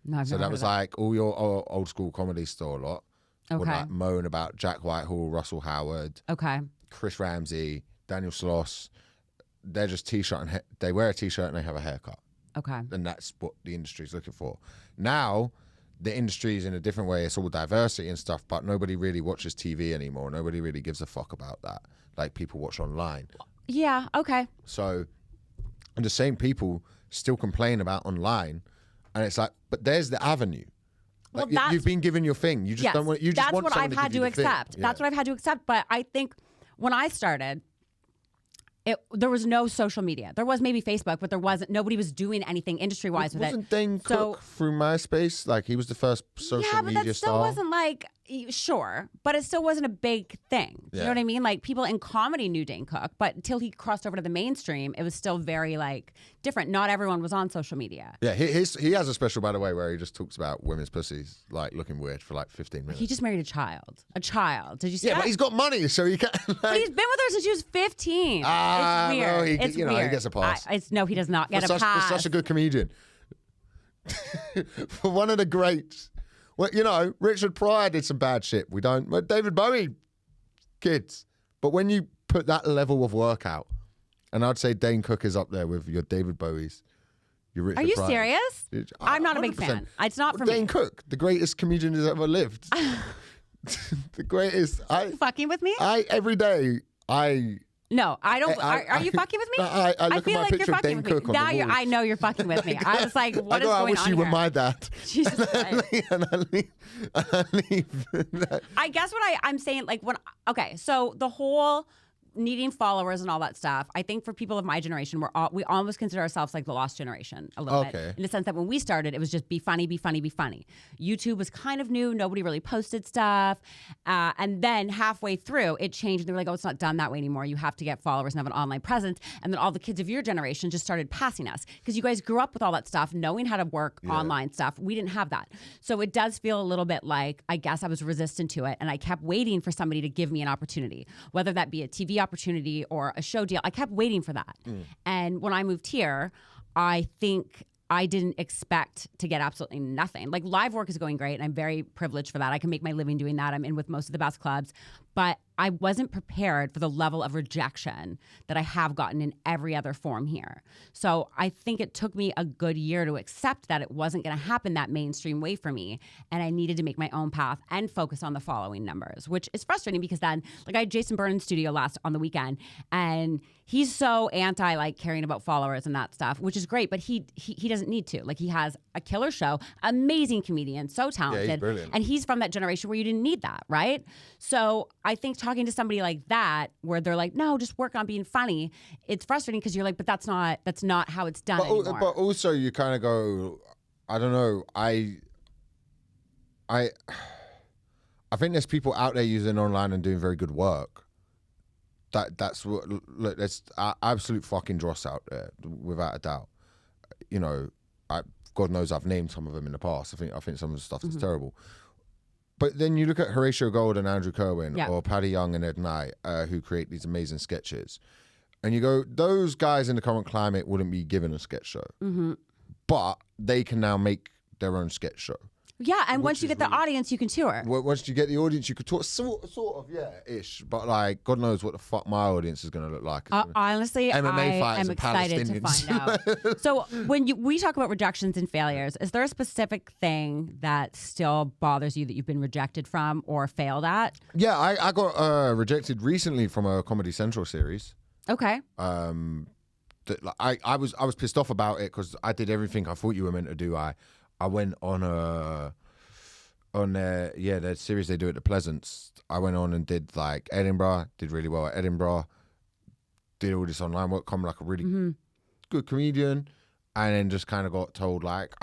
No, I've So never that heard was of like all your old school comedy store lot would Okay. like moan about Jack Whitehall, Russell Howard, Okay. Chris Ramsey, Daniel Sloss. They're just t-shirt and they wear a t-shirt and they have a haircut. Okay. And that's what the industry's looking for. Now, the industry is in a different way. It's all diversity and stuff, but nobody really watches TV anymore. Nobody really gives a fuck about that. Like, people watch online. Yeah. Okay. So, and the same people still complain about online, and it's like, but there's the avenue. Well, Like, you've been given your thing. You just don't want. You just that's want what someone I've had give to you the thing. accept. Yeah. That's what I've had to accept. But I think when I started, there was no social media. There was maybe Facebook, but there wasn't. Nobody was doing anything industry-wise with it. Wasn't Dane Cook through MySpace? Like, he was the first social media that still star. wasn't like, sure, but it still wasn't a big thing. You know what I mean? Like, people in comedy knew Dane Cook, but until he crossed over to the mainstream, it was still very like different. Not everyone was on social media. Yeah, he has a special, by the way, where he just talks about women's pussies like looking weird for like 15 minutes. He just married a child. A child. Did you see that? Yeah, but he's got money, so he can't. Like... But he's been with her since she was 15. It's weird. Well, it's weird. He gets a pass. No, he does not get a pass. For such a good comedian. For one of the greats. Well, Richard Pryor did some bad shit. We don't. Well, David Bowie, kids. But when you put that level of work out, and I'd say Dane Cook is up there with your David Bowies, your Richard Pryor. Are you serious? I'm not a big fan. It's not for me. Dane Cook, the greatest comedian who's ever lived. The greatest. Are you fucking with me? Every day, No, I don't. Are you fucking with me? I look feel at my like picture of Dane Cook on the wall. I know you're fucking with me. I was like, what is going on I wish you were my dad. Jesus Christ. And I leave. I guess what I'm saying, like, okay, so the whole needing followers and all that stuff, I think for people of my generation, we almost consider ourselves like the lost generation a little bit. In the sense that when we started, it was just be funny, be funny, be funny. YouTube was kind of new. Nobody really posted stuff. And then halfway through, it changed. They were like, oh, it's not done that way anymore. You have to get followers and have an online presence. And then all the kids of your generation just started passing us. Because you guys grew up with all that stuff, knowing how to work online stuff. We didn't have that. So it does feel a little bit like, I guess I was resistant to it. And I kept waiting for somebody to give me an opportunity, whether that be a TV opportunity or a show deal. I kept waiting for that. And when I moved here, I think I didn't expect to get absolutely nothing. Like, live work is going great, and I'm very privileged for that. I can make my living doing that. I'm in with most of the best clubs. But I wasn't prepared for the level of rejection that I have gotten in every other form here. So I think it took me a good year to accept that it wasn't going to happen that mainstream way for me. And I needed to make my own path and focus on the following numbers, which is frustrating because then, like, I had Jason Byrne in studio on the weekend, and he's so anti, like, caring about followers and that stuff, which is great, but he doesn't need to. Like, he has a killer show, amazing comedian, so talented. Yeah, he's brilliant. And he's from that generation where you didn't need that, right? So I think talking to somebody like that, where they're like, no, just work on being funny, it's frustrating because you're like, but that's not how it's done anymore. But also you kind of go, I don't know, I think there's people out there using online and doing very good work. That's what, look, there's absolute fucking dross out there, without a doubt. God knows I've named some of them in the past. I think some of the stuff is terrible. But then you look at Horatio Gold and Andrew Kerwin, or Paddy Young and Ed Knight, who create these amazing sketches. And you go, those guys in the current climate wouldn't be given a sketch show. But they can now make their own sketch show. Yeah, and once you get the audience, you can tour. Once you get the audience, you could talk, sort of, ish. But, like, God knows what the fuck my audience is going to look like. Honestly, MMA I am excited to find out. So when we talk about rejections and failures, is there a specific thing that still bothers you that you've been rejected from or failed at? Yeah, I got rejected recently from a Comedy Central series. Okay. I was pissed off about it because I did everything I thought you were meant to do. I went on their series they do at the Pleasance. I went on and did like Edinburgh, did really well at Edinburgh, did all this online work, come like a really good comedian, and then just kind of got told like.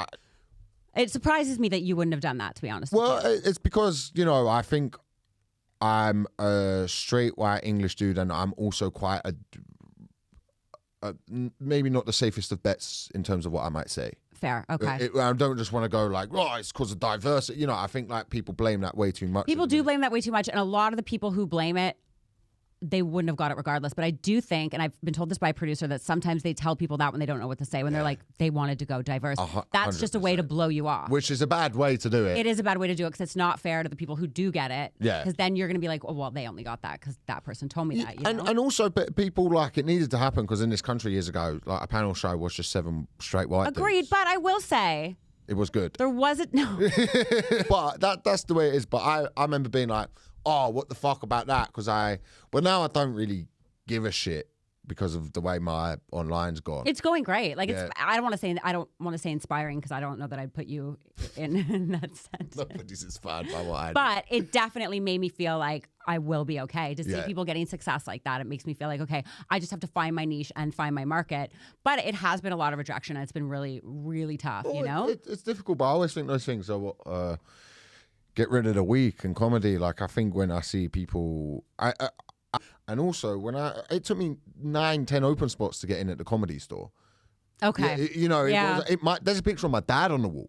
It surprises me that you wouldn't have done that, to be honest. Well, it's because, I think I'm a straight white English dude, and I'm also quite a maybe not the safest of bets in terms of what I might say. Fair, okay. I don't just want to go like, it's because of diversity. I think like people blame that way too much. People do blame that way too much, and a lot of the people who blame it, they wouldn't have got it regardless. But I do think, and I've been told this by a producer, that sometimes they tell people that when they don't know what to say, when they're like, they wanted to go diverse. That's just a way to blow you off. Which is a bad way to do it. It is a bad way to do it because it's not fair to the people who do get it. Yeah. Because then you're going to be like, well, they only got that because that person told me that. You know? And also, people, like, it needed to happen because in this country years ago, like, a panel show was just 7 straight white Agreed, dudes. but I will say... It was good. There wasn't... No. But that's the way it is. But I remember being like, what the fuck about that? But now I don't really give a shit because of the way my online's gone. It's going great. Like Yeah. it's. I don't want to say inspiring because I don't know that I'd put you in that sense. Nobody's inspired by what I do. But it definitely made me feel like I will be okay. To see Yeah. people getting success like that, it makes me feel like, okay, I just have to find my niche and find my market. But it has been a lot of rejection. And it's been really, really tough, you know? It's difficult, but I always think those things are what get rid of the weak in comedy. Like, I think when I see people... and also, it took me 9-10 open spots to get in at the Comedy Store. Okay. Yeah, there's a picture of my dad on the wall.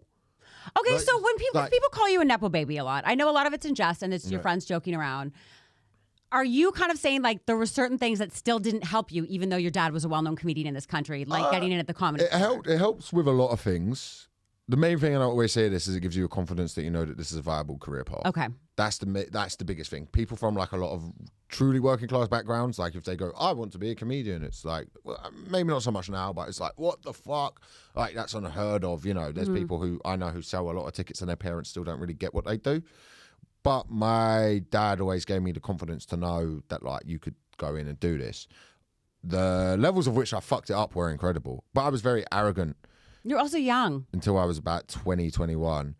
Okay, Like- so when people call you a Nepo baby a lot, I know a lot of it's in jest and it's your Yeah. friends joking around. Are you kind of saying like there were certain things that still didn't help you, even though your dad was a well-known comedian in this country, like getting in at the comedy? It helps with a lot of things. The main thing, and I always say this, is it gives you a confidence that you know that this is a viable career path. Okay. That's the biggest thing. People from like a lot of truly working class backgrounds, like if they go, I want to be a comedian, it's like, well, maybe not so much now, but it's like, what the fuck? Like, that's unheard of. There's people who I know who sell a lot of tickets and their parents still don't really get what they do. But my dad always gave me the confidence to know that like you could go in and do this. The levels of which I fucked it up were incredible, but I was very arrogant. You're also young. Until I was about 20, 21.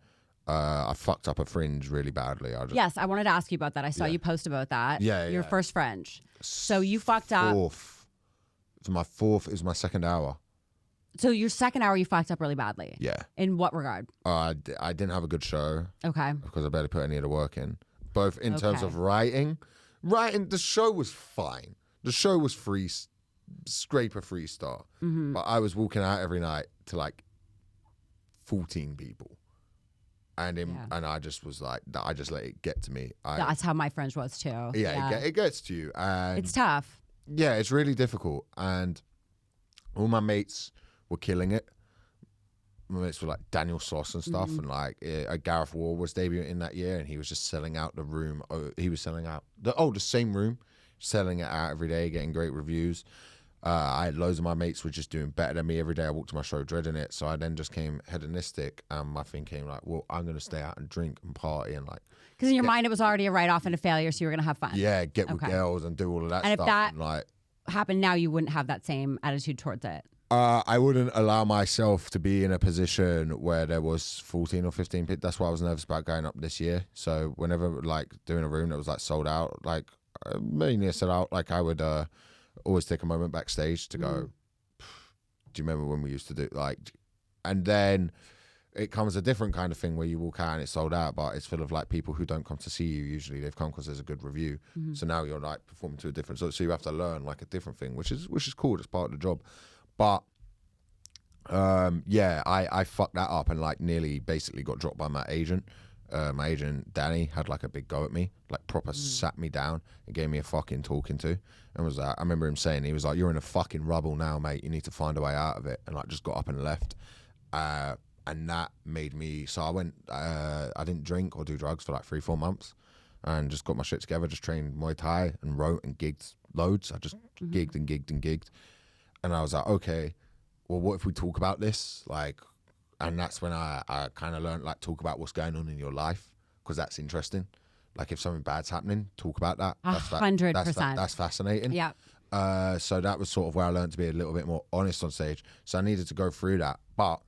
I fucked up a fringe really badly. Yes, I wanted to ask you about that. I saw you post about that. Yeah, Your yeah. first fringe. So you fucked up. It was my second hour. So your second hour, you fucked up really badly. Yeah. In what regard? I didn't have a good show Okay. because I barely put any of the work in. Both in terms Okay. of writing. The show was fine. The show was scraper freestyle. Mm-hmm. But I was walking out every night to like 14 people. And I just was like, I just let it get to me. That's how my fringe was too. It gets to you. And It's tough. yeah, it's really difficult. And all my mates were killing it. My mates were like Daniel Sauce and stuff. And like Gareth Ward was debuting that year and he was just selling out the room. He was selling out the same room, selling it out every day, getting great reviews. I had loads of my mates were just doing better than me every day. I walked to my show dreading it. So I then just came hedonistic. And my thing came like, well, I'm going to stay out and drink and party and like... Because in your mind, it was already a write-off and a failure, so you were going to have fun. Yeah, get with girls and do all of that And stuff. if that and like, happened now, you wouldn't have that same attitude towards it. I wouldn't allow myself to be in a position where there was 14 or 15 people. That's why I was nervous about going up this year. So whenever like doing a room that was like sold out, like mainly sold out, like I would always take a moment backstage to go, do you remember when we used to do like, and then it comes a different kind of thing where you walk out and it's sold out, but it's full of like people who don't come to see you. Usually they've come because there's a good review. So now you're like performing to a different, so you have to learn like a different thing, which is cool. It's part of the job. But I fucked that up and like nearly basically got dropped by my agent. My agent Danny had like a big go at me, like proper sat me down and gave me a fucking talking to, and was like, I remember him saying, he was like, "You're in a fucking rubble now, mate. You need to find a way out of it." And like just got up and left, and that made me. So I went. I didn't drink or do drugs for like 3-4 months, and just got my shit together. Just trained Muay Thai and wrote and gigged loads. I just gigged and gigged and gigged, and I was like, okay, well, what if we talk about this, like. And that's when I kind of learned, like, talk about what's going on in your life, because that's interesting. Like, if something bad's happening, talk about that. 100%. That's fascinating. Yeah. So that was sort of where I learned to be a little bit more honest on stage. So I needed to go through that. But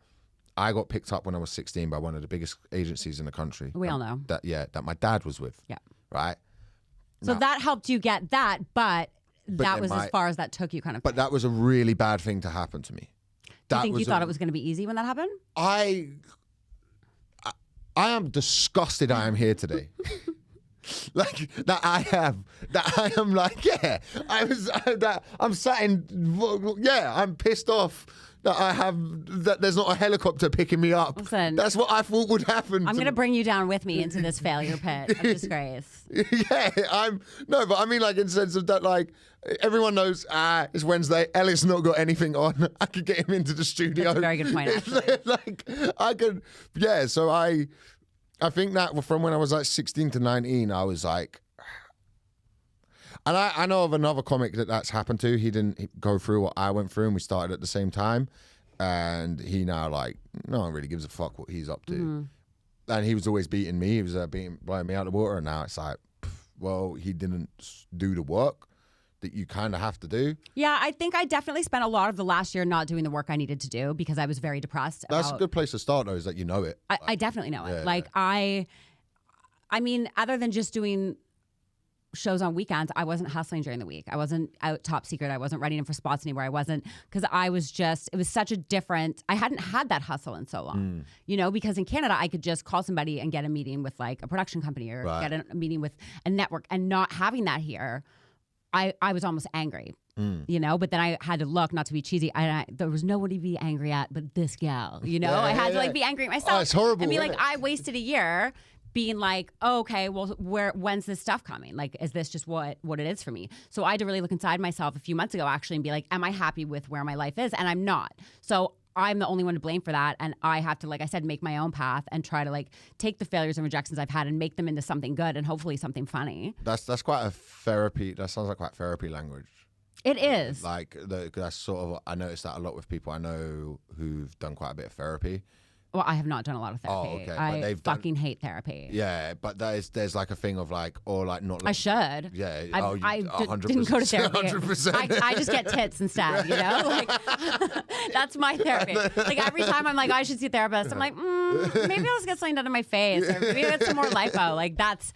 I got picked up when I was 16 by one of the biggest agencies in the country. We all know. That my dad was with. Yeah. Right? So that helped you get that, but that was as my- far as that took you kind of. But that was a really bad thing to happen to me. Do you think you thought it was going to be easy when that happened? I am disgusted I am here today. Like I'm sat in, I'm pissed off that there's not a helicopter picking me up. Listen, that's what I thought would happen. I'm going to bring you down with me into this failure pit of disgrace. But I mean, like, in the sense of that, like, everyone knows, it's Wednesday, Elliot's not got anything on. I could get him into the studio. That's a very good point, actually. Like, I could, so I think that from when I was like 16 to 19, I was like, and I know of another comic that's happened to. He didn't go through what I went through, and we started at the same time. And he now, like, no one really gives a fuck what he's up to. And he was always beating me. He was blowing me out of the water. And now it's like, well, he didn't do the work that you kind of have to do. Yeah, I think I definitely spent a lot of the last year not doing the work I needed to do because I was very depressed. That's a good place to start, though, is that you know it. I definitely know it. Yeah, like, I mean, other than just doing shows on weekends, I wasn't hustling during the week. I wasn't out top secret. I wasn't writing in for spots anywhere. I wasn't, because I was just, it was such a different, I hadn't had that hustle in so long, you know, because in Canada, I could just call somebody and get a meeting with like a production company or get a meeting with a network, and not having that here, I was almost angry. You know, but then I had to look, not to be cheesy, there was nobody to be angry at but this gal, you know. I had to like be angry at myself. Oh, it's horrible. And be like, I wasted a year being like, oh, okay, well, when's this stuff coming? Like, is this just what it is for me? So I had to really look inside myself a few months ago, actually, and be like, am I happy with where my life is? And I'm not. So I'm the only one to blame for that. And I have to, like I said, make my own path and try to like take the failures and rejections I've had and make them into something good and hopefully something funny. That's quite a therapy. That sounds like quite therapy language. It is. Like, that's sort of, I noticed that a lot with people I know who've done quite a bit of therapy. Well, I have not done a lot of therapy. Oh, okay. I fucking hate therapy. Yeah, but there's like a thing of like, or like not. Like, I should. Yeah. I didn't go to therapy. 100%. I just get tits instead, you know? Like, that's my therapy. Like, every time I'm like, I should see a therapist, I'm like, maybe I'll just get something done to my face. Or maybe it's some more lipo. Like, that's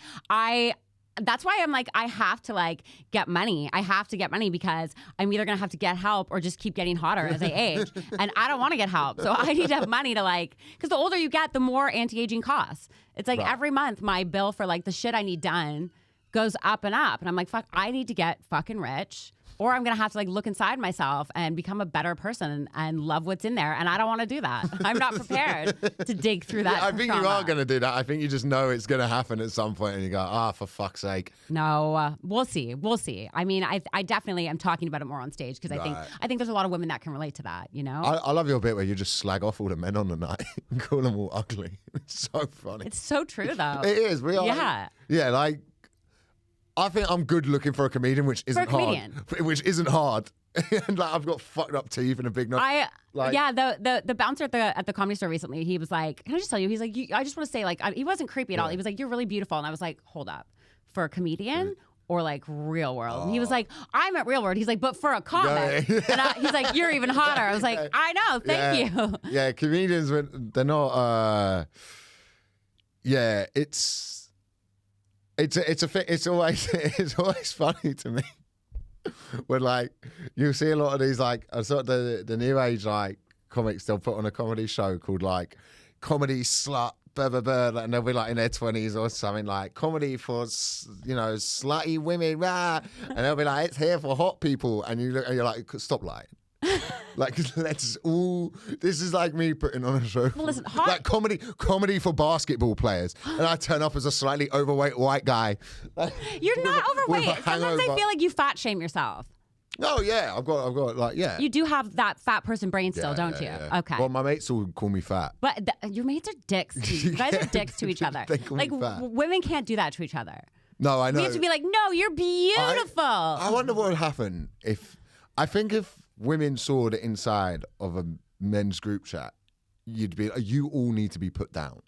why I'm like, I have to like get money. I have to get money because I'm either going to have to get help or just keep getting hotter as I age. And I don't want to get help. So I need to have money to like, because the older you get, the more anti-aging costs. It's like every month my bill for like the shit I need done goes up and up. And I'm like, fuck, I need to get fucking rich. Or I'm going to have to like look inside myself and become a better person and love what's in there. And I don't want to do that. I'm not prepared to dig through that. I think trauma. you are going to do that. I think you just know it's going to happen at some point and you go, for fuck's sake. No, we'll see. We'll see. I mean, I definitely am talking about it more on stage because I think there's a lot of women that can relate to that, you know? I love your bit where you just slag off all the men on the night and call them all ugly. It's so funny. It's so true, though. It is. We are. Yeah. Yeah, like, I think I'm good looking for a comedian, which isn't hard. Which isn't hard. And like, I've got fucked up teeth and a big nose. The bouncer at the Comedy Store recently, he was like, can I just tell you? He's like, I just want to say, like, he wasn't creepy at all. He was like, you're really beautiful. And I was like, hold up. For a comedian or like Real World? And he was like, I'm at Real World. He's like, but for a comic. And he's like, you're even hotter. I was like, I know. Thank you. Yeah, comedians, they're not, it's always funny to me when like you see a lot of these like sort of the new age like comics, they'll put on a comedy show called like Comedy Slut blah blah blah, and they'll be like in their 20s or something, like comedy for slutty women, rah, and they'll be like, it's here for hot people, and you look and you're like, stop lying. Like, let's all. This is like me putting on a show. Well, listen, like comedy for basketball players, and I turn up as a slightly overweight white guy. You're not overweight. Sometimes I feel like you fat shame yourself. Oh yeah, I've got like yeah. You do have that fat person brain still, don't you? Yeah. Okay. Well, my mates all call me fat. But your mates are dicks. You guys are dicks to each other. They call me fat. Women can't do that to each other. No, I know. We have to be like, no, you're beautiful. I wonder what would happen if women saw the inside of a men's group chat. You'd be like, you all need to be put down.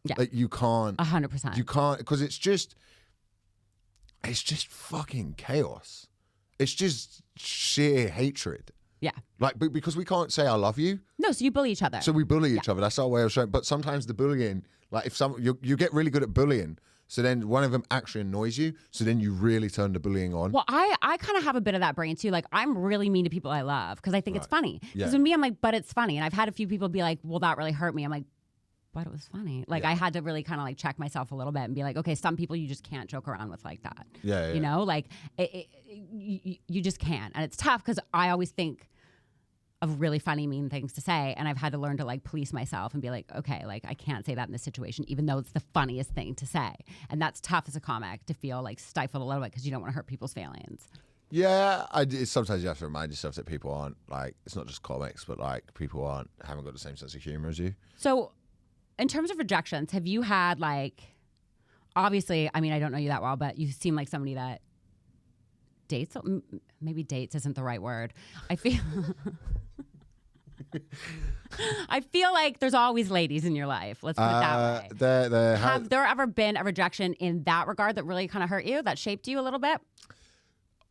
Yeah. Like you can't. 100%. You can't, because it's just fucking chaos. It's just sheer hatred. Yeah. Like, because we can't say I love you. No, so you bully each other. So we bully each other. That's our way of showing. But sometimes the bullying, like if you get really good at bullying, so then one of them actually annoys you, so then you really turn the bullying on. Well, I kind of have a bit of that brain too. Like, I'm really mean to people I love because I think it's funny. Because with me, I'm like, but it's funny. And I've had a few people be like, well, that really hurt me. I'm like, but it was funny. Like, I had to really kind of like check myself a little bit and be like, okay, some people you just can't joke around with like that. Yeah. You know, like you just can't. And it's tough because I always think of really funny, mean things to say. And I've had to learn to like police myself and be like, okay, like I can't say that in this situation, even though it's the funniest thing to say. And that's tough as a comic to feel like stifled a little bit because you don't want to hurt people's feelings. Yeah, sometimes you have to remind yourself that people aren't like, it's not just comics, but like people haven't got the same sense of humor as you. So in terms of rejections, have you had like, obviously, I mean, I don't know you that well, but you seem like somebody that dates, maybe dates isn't the right word. I feel like there's always ladies in your life. Let's put it that way. Have there ever been a rejection in that regard that really kind of hurt you, that shaped you a little bit?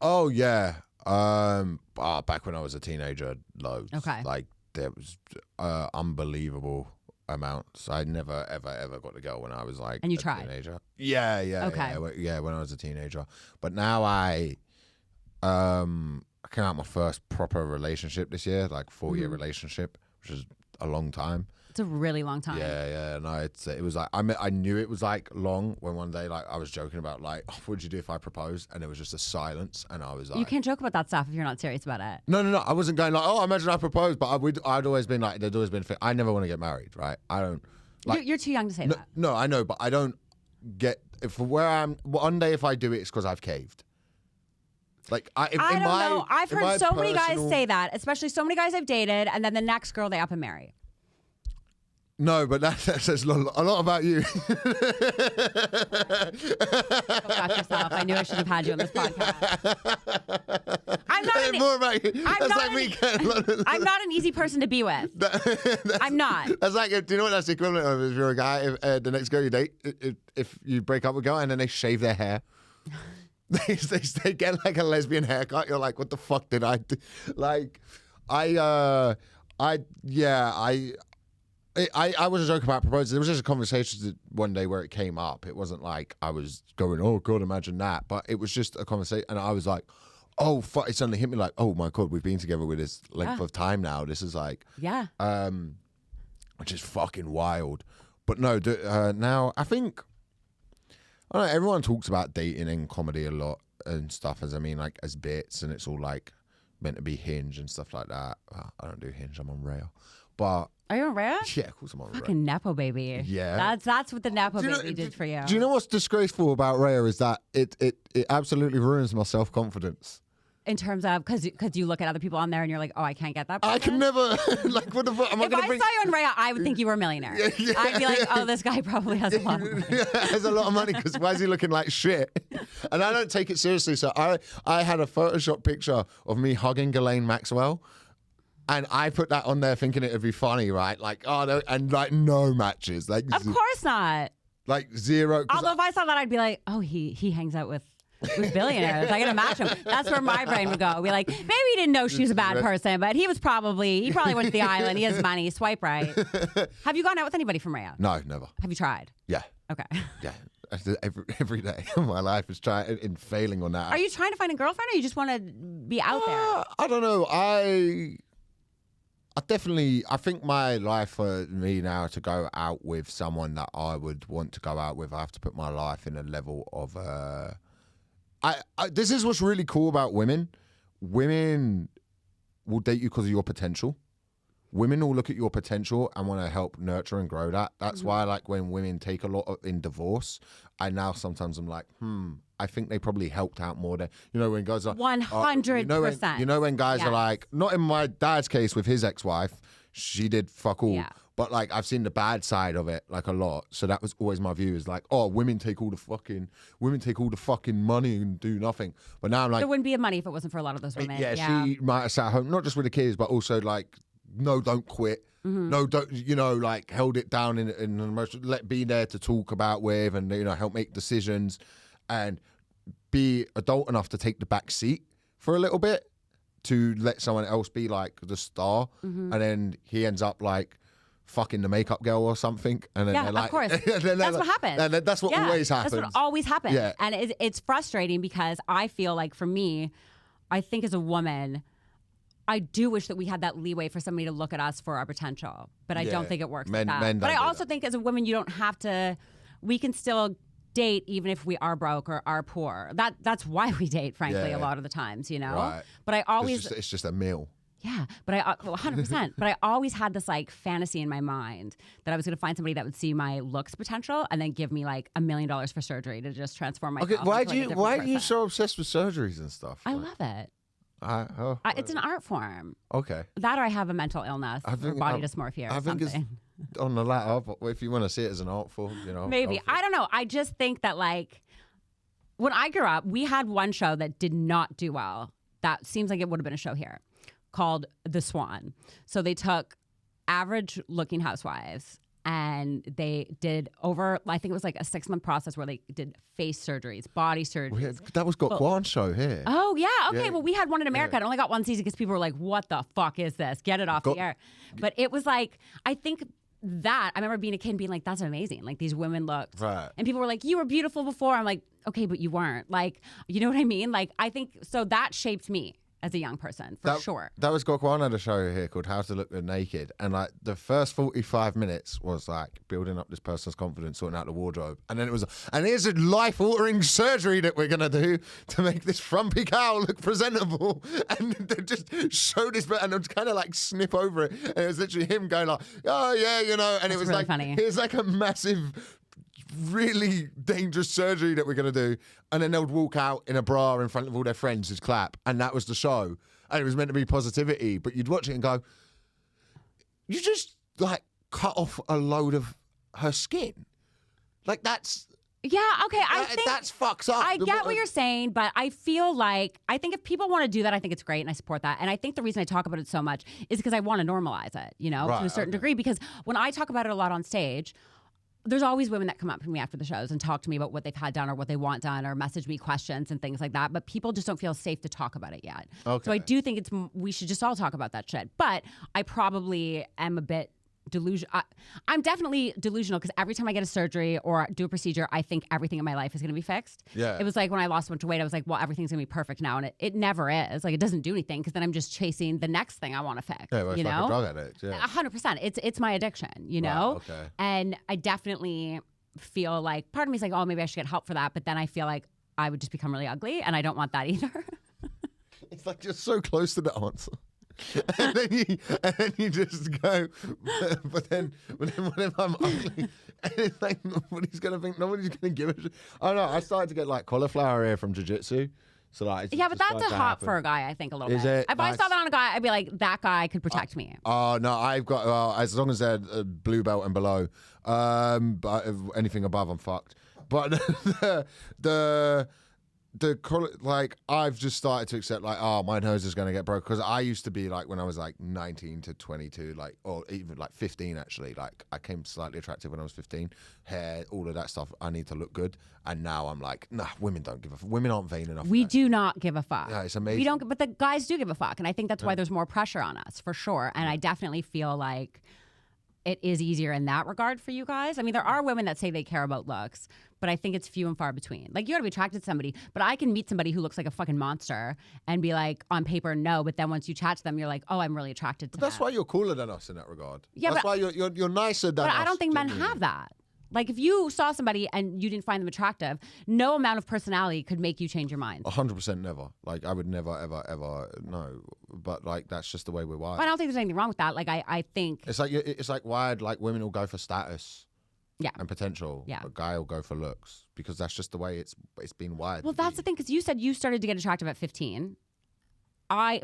Oh yeah. Back when I was a teenager, loads. Okay. Like there was unbelievable amounts. I never ever got a girl when I was like And you a tried? teenager. Yeah. Okay. Yeah, when I was a teenager. But now I came out my first proper relationship this year, like 4-year relationship, which is a long time. It's a really long time. Yeah. No, it was like I knew it was like long when one day like I was joking about like, oh, what'd you do if I proposed? And there was just a silence, and I was like, You can't joke about that stuff if you're not serious about it. No. I wasn't going like, oh, imagine I proposed, but I'd always been like, there'd always been. I never want to get married, right? I don't. Like, You're too young to say that. No, I know, but I don't get if where I'm. One day, if I do it, it's because I've caved. Like I don't know. I've heard so many guys say that, especially so many guys I've dated, and then the next girl they up and marry. No, but that says a lot about you. Go fuck yourself. I knew I should have had you on this podcast. I'm not an easy person to be with. I'm not. That's like, do you know what that's the equivalent of if you're a guy, if the next girl you date, if you break up with a girl and then they shave their hair. They get like a lesbian haircut. You're like, what the fuck did I do? Like, I was joking about proposing. There was just a conversation one day where it came up. It wasn't like I was going, oh God, imagine that. But it was just a conversation. And I was like, oh, fuck. It suddenly hit me like, oh my God, we've been together with this length of time now. This is like, which is fucking wild. But no, now I think, I don't know, everyone talks about dating in comedy a lot and stuff as bits. And it's all like meant to be Hinge and stuff like that. Well, I don't do Hinge. I'm on Rail. But are you on Rhea? yeah, of course I'm on Rhea. Fucking Nepo baby. Yeah. That's what the Nepo baby did for you. Do you know what's disgraceful about Rhea is that it absolutely ruins my self-confidence. In terms of, because you look at other people on there and you're like, oh, I can't get that person. I can never, like, what the fuck? If I saw you on Rhea, I would think you were a millionaire. Yeah. I'd be like, oh, this guy probably has a lot of money. Yeah, has a lot of money, because why is he looking like shit? And I don't take it seriously. So I had a Photoshop picture of me hugging Ghislaine Maxwell. And I put that on there thinking it'd be funny, right? Like, oh, no, and like no matches. Like, of course not. Like zero. Although if I saw that, I'd be like, oh, he hangs out with billionaires. I gotta match him. That's where my brain would go. Be like, maybe he didn't know she was a bad person, but he probably went to the island. He has money. Swipe right. Have you gone out with anybody from Rhea? No, never. Have you tried? Yeah. Okay. Yeah. Every day of my life is trying in failing on that. Are you trying to find a girlfriend, or you just want to be out there? I don't know. I think my life for me now to go out with someone that I would want to go out with, I have to put my life in a level of this is what's really cool about women. Women will date you because of your potential. Women will look at your potential and want to help nurture and grow that. That's why, like, when women take a lot in divorce, sometimes I'm like, I think they probably helped out more than, when guys are 100%. You know when guys are like, not in my dad's case with his ex-wife, she did fuck all. Yeah. But like, I've seen the bad side of it like a lot. So that was always my view, is like, oh, women take all the fucking money and do nothing. But now I'm like, there wouldn't be money if it wasn't for a lot of those women. Yeah, she might have sat home, not just with the kids, but also like, no, don't quit. No, don't, like held it down in the most, be there to talk about with and, help make decisions and be adult enough to take the back seat for a little bit to let someone else be like the star. And then he ends up like fucking the makeup girl or something. And then they're like, of course. That's what happens. And that's what always happens. That's what always happens. Yeah. And it's frustrating because I feel like for me, I think as a woman, I do wish that we had that leeway for somebody to look at us for our potential, but I don't think it works like that. But I also think as a woman, you don't have to, we can still date even if we are broke or are poor. That's why we date, frankly, a lot of the times, Right. But I always... It's just a meal. Yeah, but 100%. But I always had this like fantasy in my mind that I was going to find somebody that would see my looks potential and then give me like $1 million for surgery to just transform myself. Okay, why are you so obsessed with surgeries and stuff? I love it. It's an art form. Okay. That or I have a mental illness or body dysmorphia or something. It's on the latter, but if you want to see it as an art form, Maybe. I don't know. I just think that like when I grew up, we had one show that did not do well. That seems like it would have been a show here called The Swan. So they took average looking housewives and they did over, I think it was like a 6-month process where they did face surgeries, body surgeries. That was got Kwan's show here. Oh, yeah. Okay. Yeah. Well, we had one in America. It only got one season because people were like, what the fuck is this? Get it off the air. But it was like, I think that, I remember being a kid and being like, that's amazing. Like, these women looked. Right. And people were like, you were beautiful before. I'm like, okay, but you weren't. Like, you know what I mean? Like, I think, so that shaped me as a young person, for sure. That was Gokwan had a show here called How to Look Good Naked. And like the first 45 minutes was like building up this person's confidence, sorting out the wardrobe. And then it was, and here's a life-altering surgery that we're going to do to make this frumpy cow look presentable. And they just showed this, and it was kind of like snip over it. And it was literally him going like, oh yeah, you know. And it was really like, funny. here's like a massive, really dangerous surgery that we're going to do. And then they would walk out in a bra in front of all their friends and clap. And that was the show. And it was meant to be positivity. But you'd watch it and go, you just like cut off a load of her skin. Like that's... Yeah, okay. I think that's fucks up. I get what you're saying, but I feel like, I think if people want to do that, I think it's great and I support that. And I think the reason I talk about it so much is because I want to normalize it, you know, to a certain degree. Because when I talk about it a lot on stage, there's always women that come up to me after the shows and talk to me about what they've had done or what they want done or message me questions and things like that. But people just don't feel safe to talk about it yet. Okay. So I do think we should just all talk about that shit. But I probably am a bit delusional. I'm definitely delusional because every time I get a surgery or do a procedure, I think everything in my life is going to be fixed. Yeah. It was like when I lost a bunch of weight, I was like, well, everything's going to be perfect now. And it never is. Like, it doesn't do anything because then I'm just chasing the next thing I want to fix. Yeah, well, it's you like know? a drug addict. Yeah. 100%. It's my addiction, you know? Right, okay. And I definitely feel like, part of me is like, oh, maybe I should get help for that. But then I feel like I would just become really ugly and I don't want that either. It's like you're so close to the answer. and then you just go, but then what if I'm ugly? And it's like nobody's gonna give a shit. I don't know. I started to get like cauliflower ear from jiu-jitsu. So like, yeah, but that's a hot for a guy, I think, a little Is bit. it? If I saw that on a guy, I'd be like, that guy could protect me. Oh no, I've got as long as they're blue belt and below. But if anything above, I'm fucked. But like I've just started to accept like, oh, my nose is going to get broke, because I used to be like, when I was like 19 to 22, like, or even like 15 actually, like I came slightly attractive when I was 15, hair, all of that stuff. I need to look good, and now I'm like, nah, women don't give a women aren't vain enough. We do not give a fuck. Yeah, it's amazing. We don't, but the guys do give a fuck, and I think that's why there's more pressure on us for sure. And I definitely feel like it is easier in that regard for you guys. I mean, there are women that say they care about looks, but I think it's few and far between. Like, you gotta be attracted to somebody, but I can meet somebody who looks like a fucking monster and be like, on paper, no, but then once you chat to them, you're like, oh, I'm really attracted to That's that. why you're cooler than us in that regard. Yeah, that's but- why you're nicer than us. But I don't think men genuinely. have that. Like, if you saw somebody and you didn't find them attractive, no amount of personality could make you change your mind. 100% never. Like, I would never, ever, no. But like, that's just the way we're wired. I don't think there's anything wrong with that. Like, I think, It's like wired. Like, women will go for status, yeah. and potential. Yeah. A guy will go for looks, because that's just the way it's been wired. Well, that's the thing, because you said you started to get attractive at 15.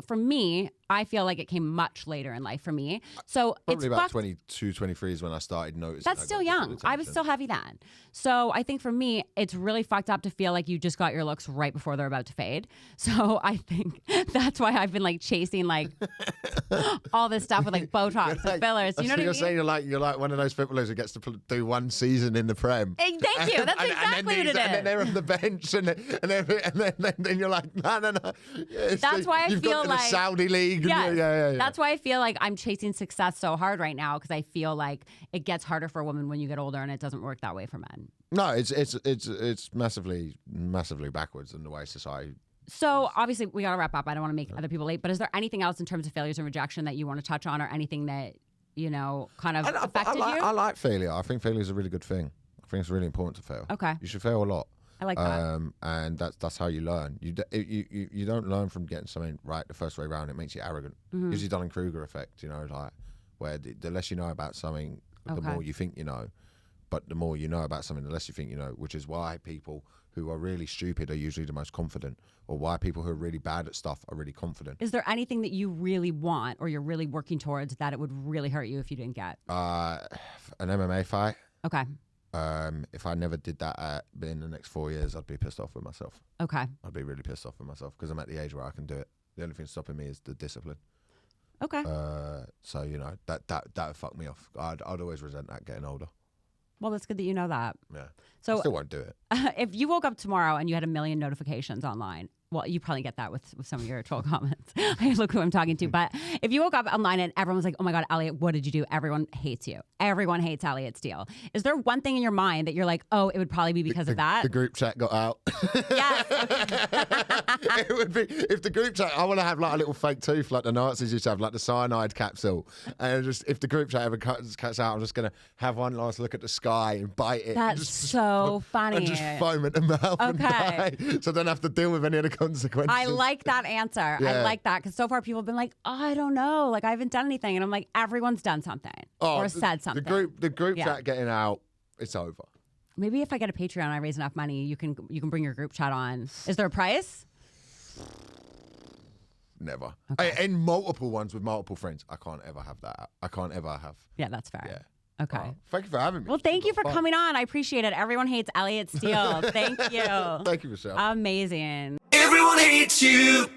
For me, I feel like it came much later in life for me. So Probably it's about fucked. 22, 23 is when I started noticing. That's I still got young. different I was attention. still heavy then. So I think for me, it's really fucked up to feel like you just got your looks right before they're about to fade. So I think that's why I've been like chasing like all this stuff with like Botox and fillers. You know what I you're mean? saying you're like one of those footballers who gets to do one season in the Prem. Hey, thank you. That's exactly what it is. And then they're on the bench, and then you're like, no. Yeah, That's why I you've feel got to the like- Saudi league. Yes. Yeah. That's why I feel like I'm chasing success so hard right now, because I feel like it gets harder for a woman when you get older, and it doesn't work that way for men. No, it's massively backwards in the way society. So obviously we gotta wrap up. I don't want to make other people late, but is there anything else in terms of failures and rejection that you want to touch on, or anything that, you know, kind of affected you? I like failure. I think failure is a really good thing. I think it's really important to fail. Okay. You should fail a lot. I like that. And that's how you learn. You don't learn from getting something right the first way around. It makes you arrogant. Mm-hmm. Gives you Dunning-Kruger effect, you know, like where the less you know about something, the Okay. more you think you know. But the more you know about something, the less you think you know, which is why people who are really stupid are usually the most confident, or why people who are really bad at stuff are really confident. Is there anything that you really want or you're really working towards that it would really hurt you if you didn't get? An MMA fight. Okay. If I never did that in the next 4 years, I'd be pissed off with myself. Okay. I'd be really pissed off with myself, because I'm at the age where I can do it. The only thing stopping me is the discipline. Okay. So that would fuck me off. I'd always resent that getting older. Well, that's good that you know that. Yeah. So I still won't do it. if you woke up tomorrow and you had 1 million notifications online, well, you probably get that with some of your troll comments. Look who I'm talking to. But if you woke up online and everyone was like, oh my God, Elliot, what did you do? Everyone hates you. Everyone hates Elliot Steel. Is there one thing in your mind that you're like, oh, it would probably be because of that? The group chat got out. Yes. It would be, if the group chat, I want to have like a little fake tooth like the Nazis used to have, like the cyanide capsule. And just if the group chat ever cuts out, I'm just going to have one last look at the sky and bite it. That's so funny. And just foam at the mouth and Okay. die. So I don't have to deal with any of the consequences. I like that answer. Yeah. I like that because so far people have been like, oh, I don't know. Like I haven't done anything. And I'm like, everyone's done something or said something. The group chat getting out, it's over. Maybe if I get a Patreon, I raise enough money, you can bring your group chat on. Is there a price? Never. Okay. And multiple ones with multiple friends. I can't ever have that. I can't ever have. Yeah, that's fair. Yeah. Okay. Thank you for having me. Well, thank you for coming on. I appreciate it. Everyone hates Elliot Steel. Thank you. Thank you, Michelle. Amazing. Everyone hates you.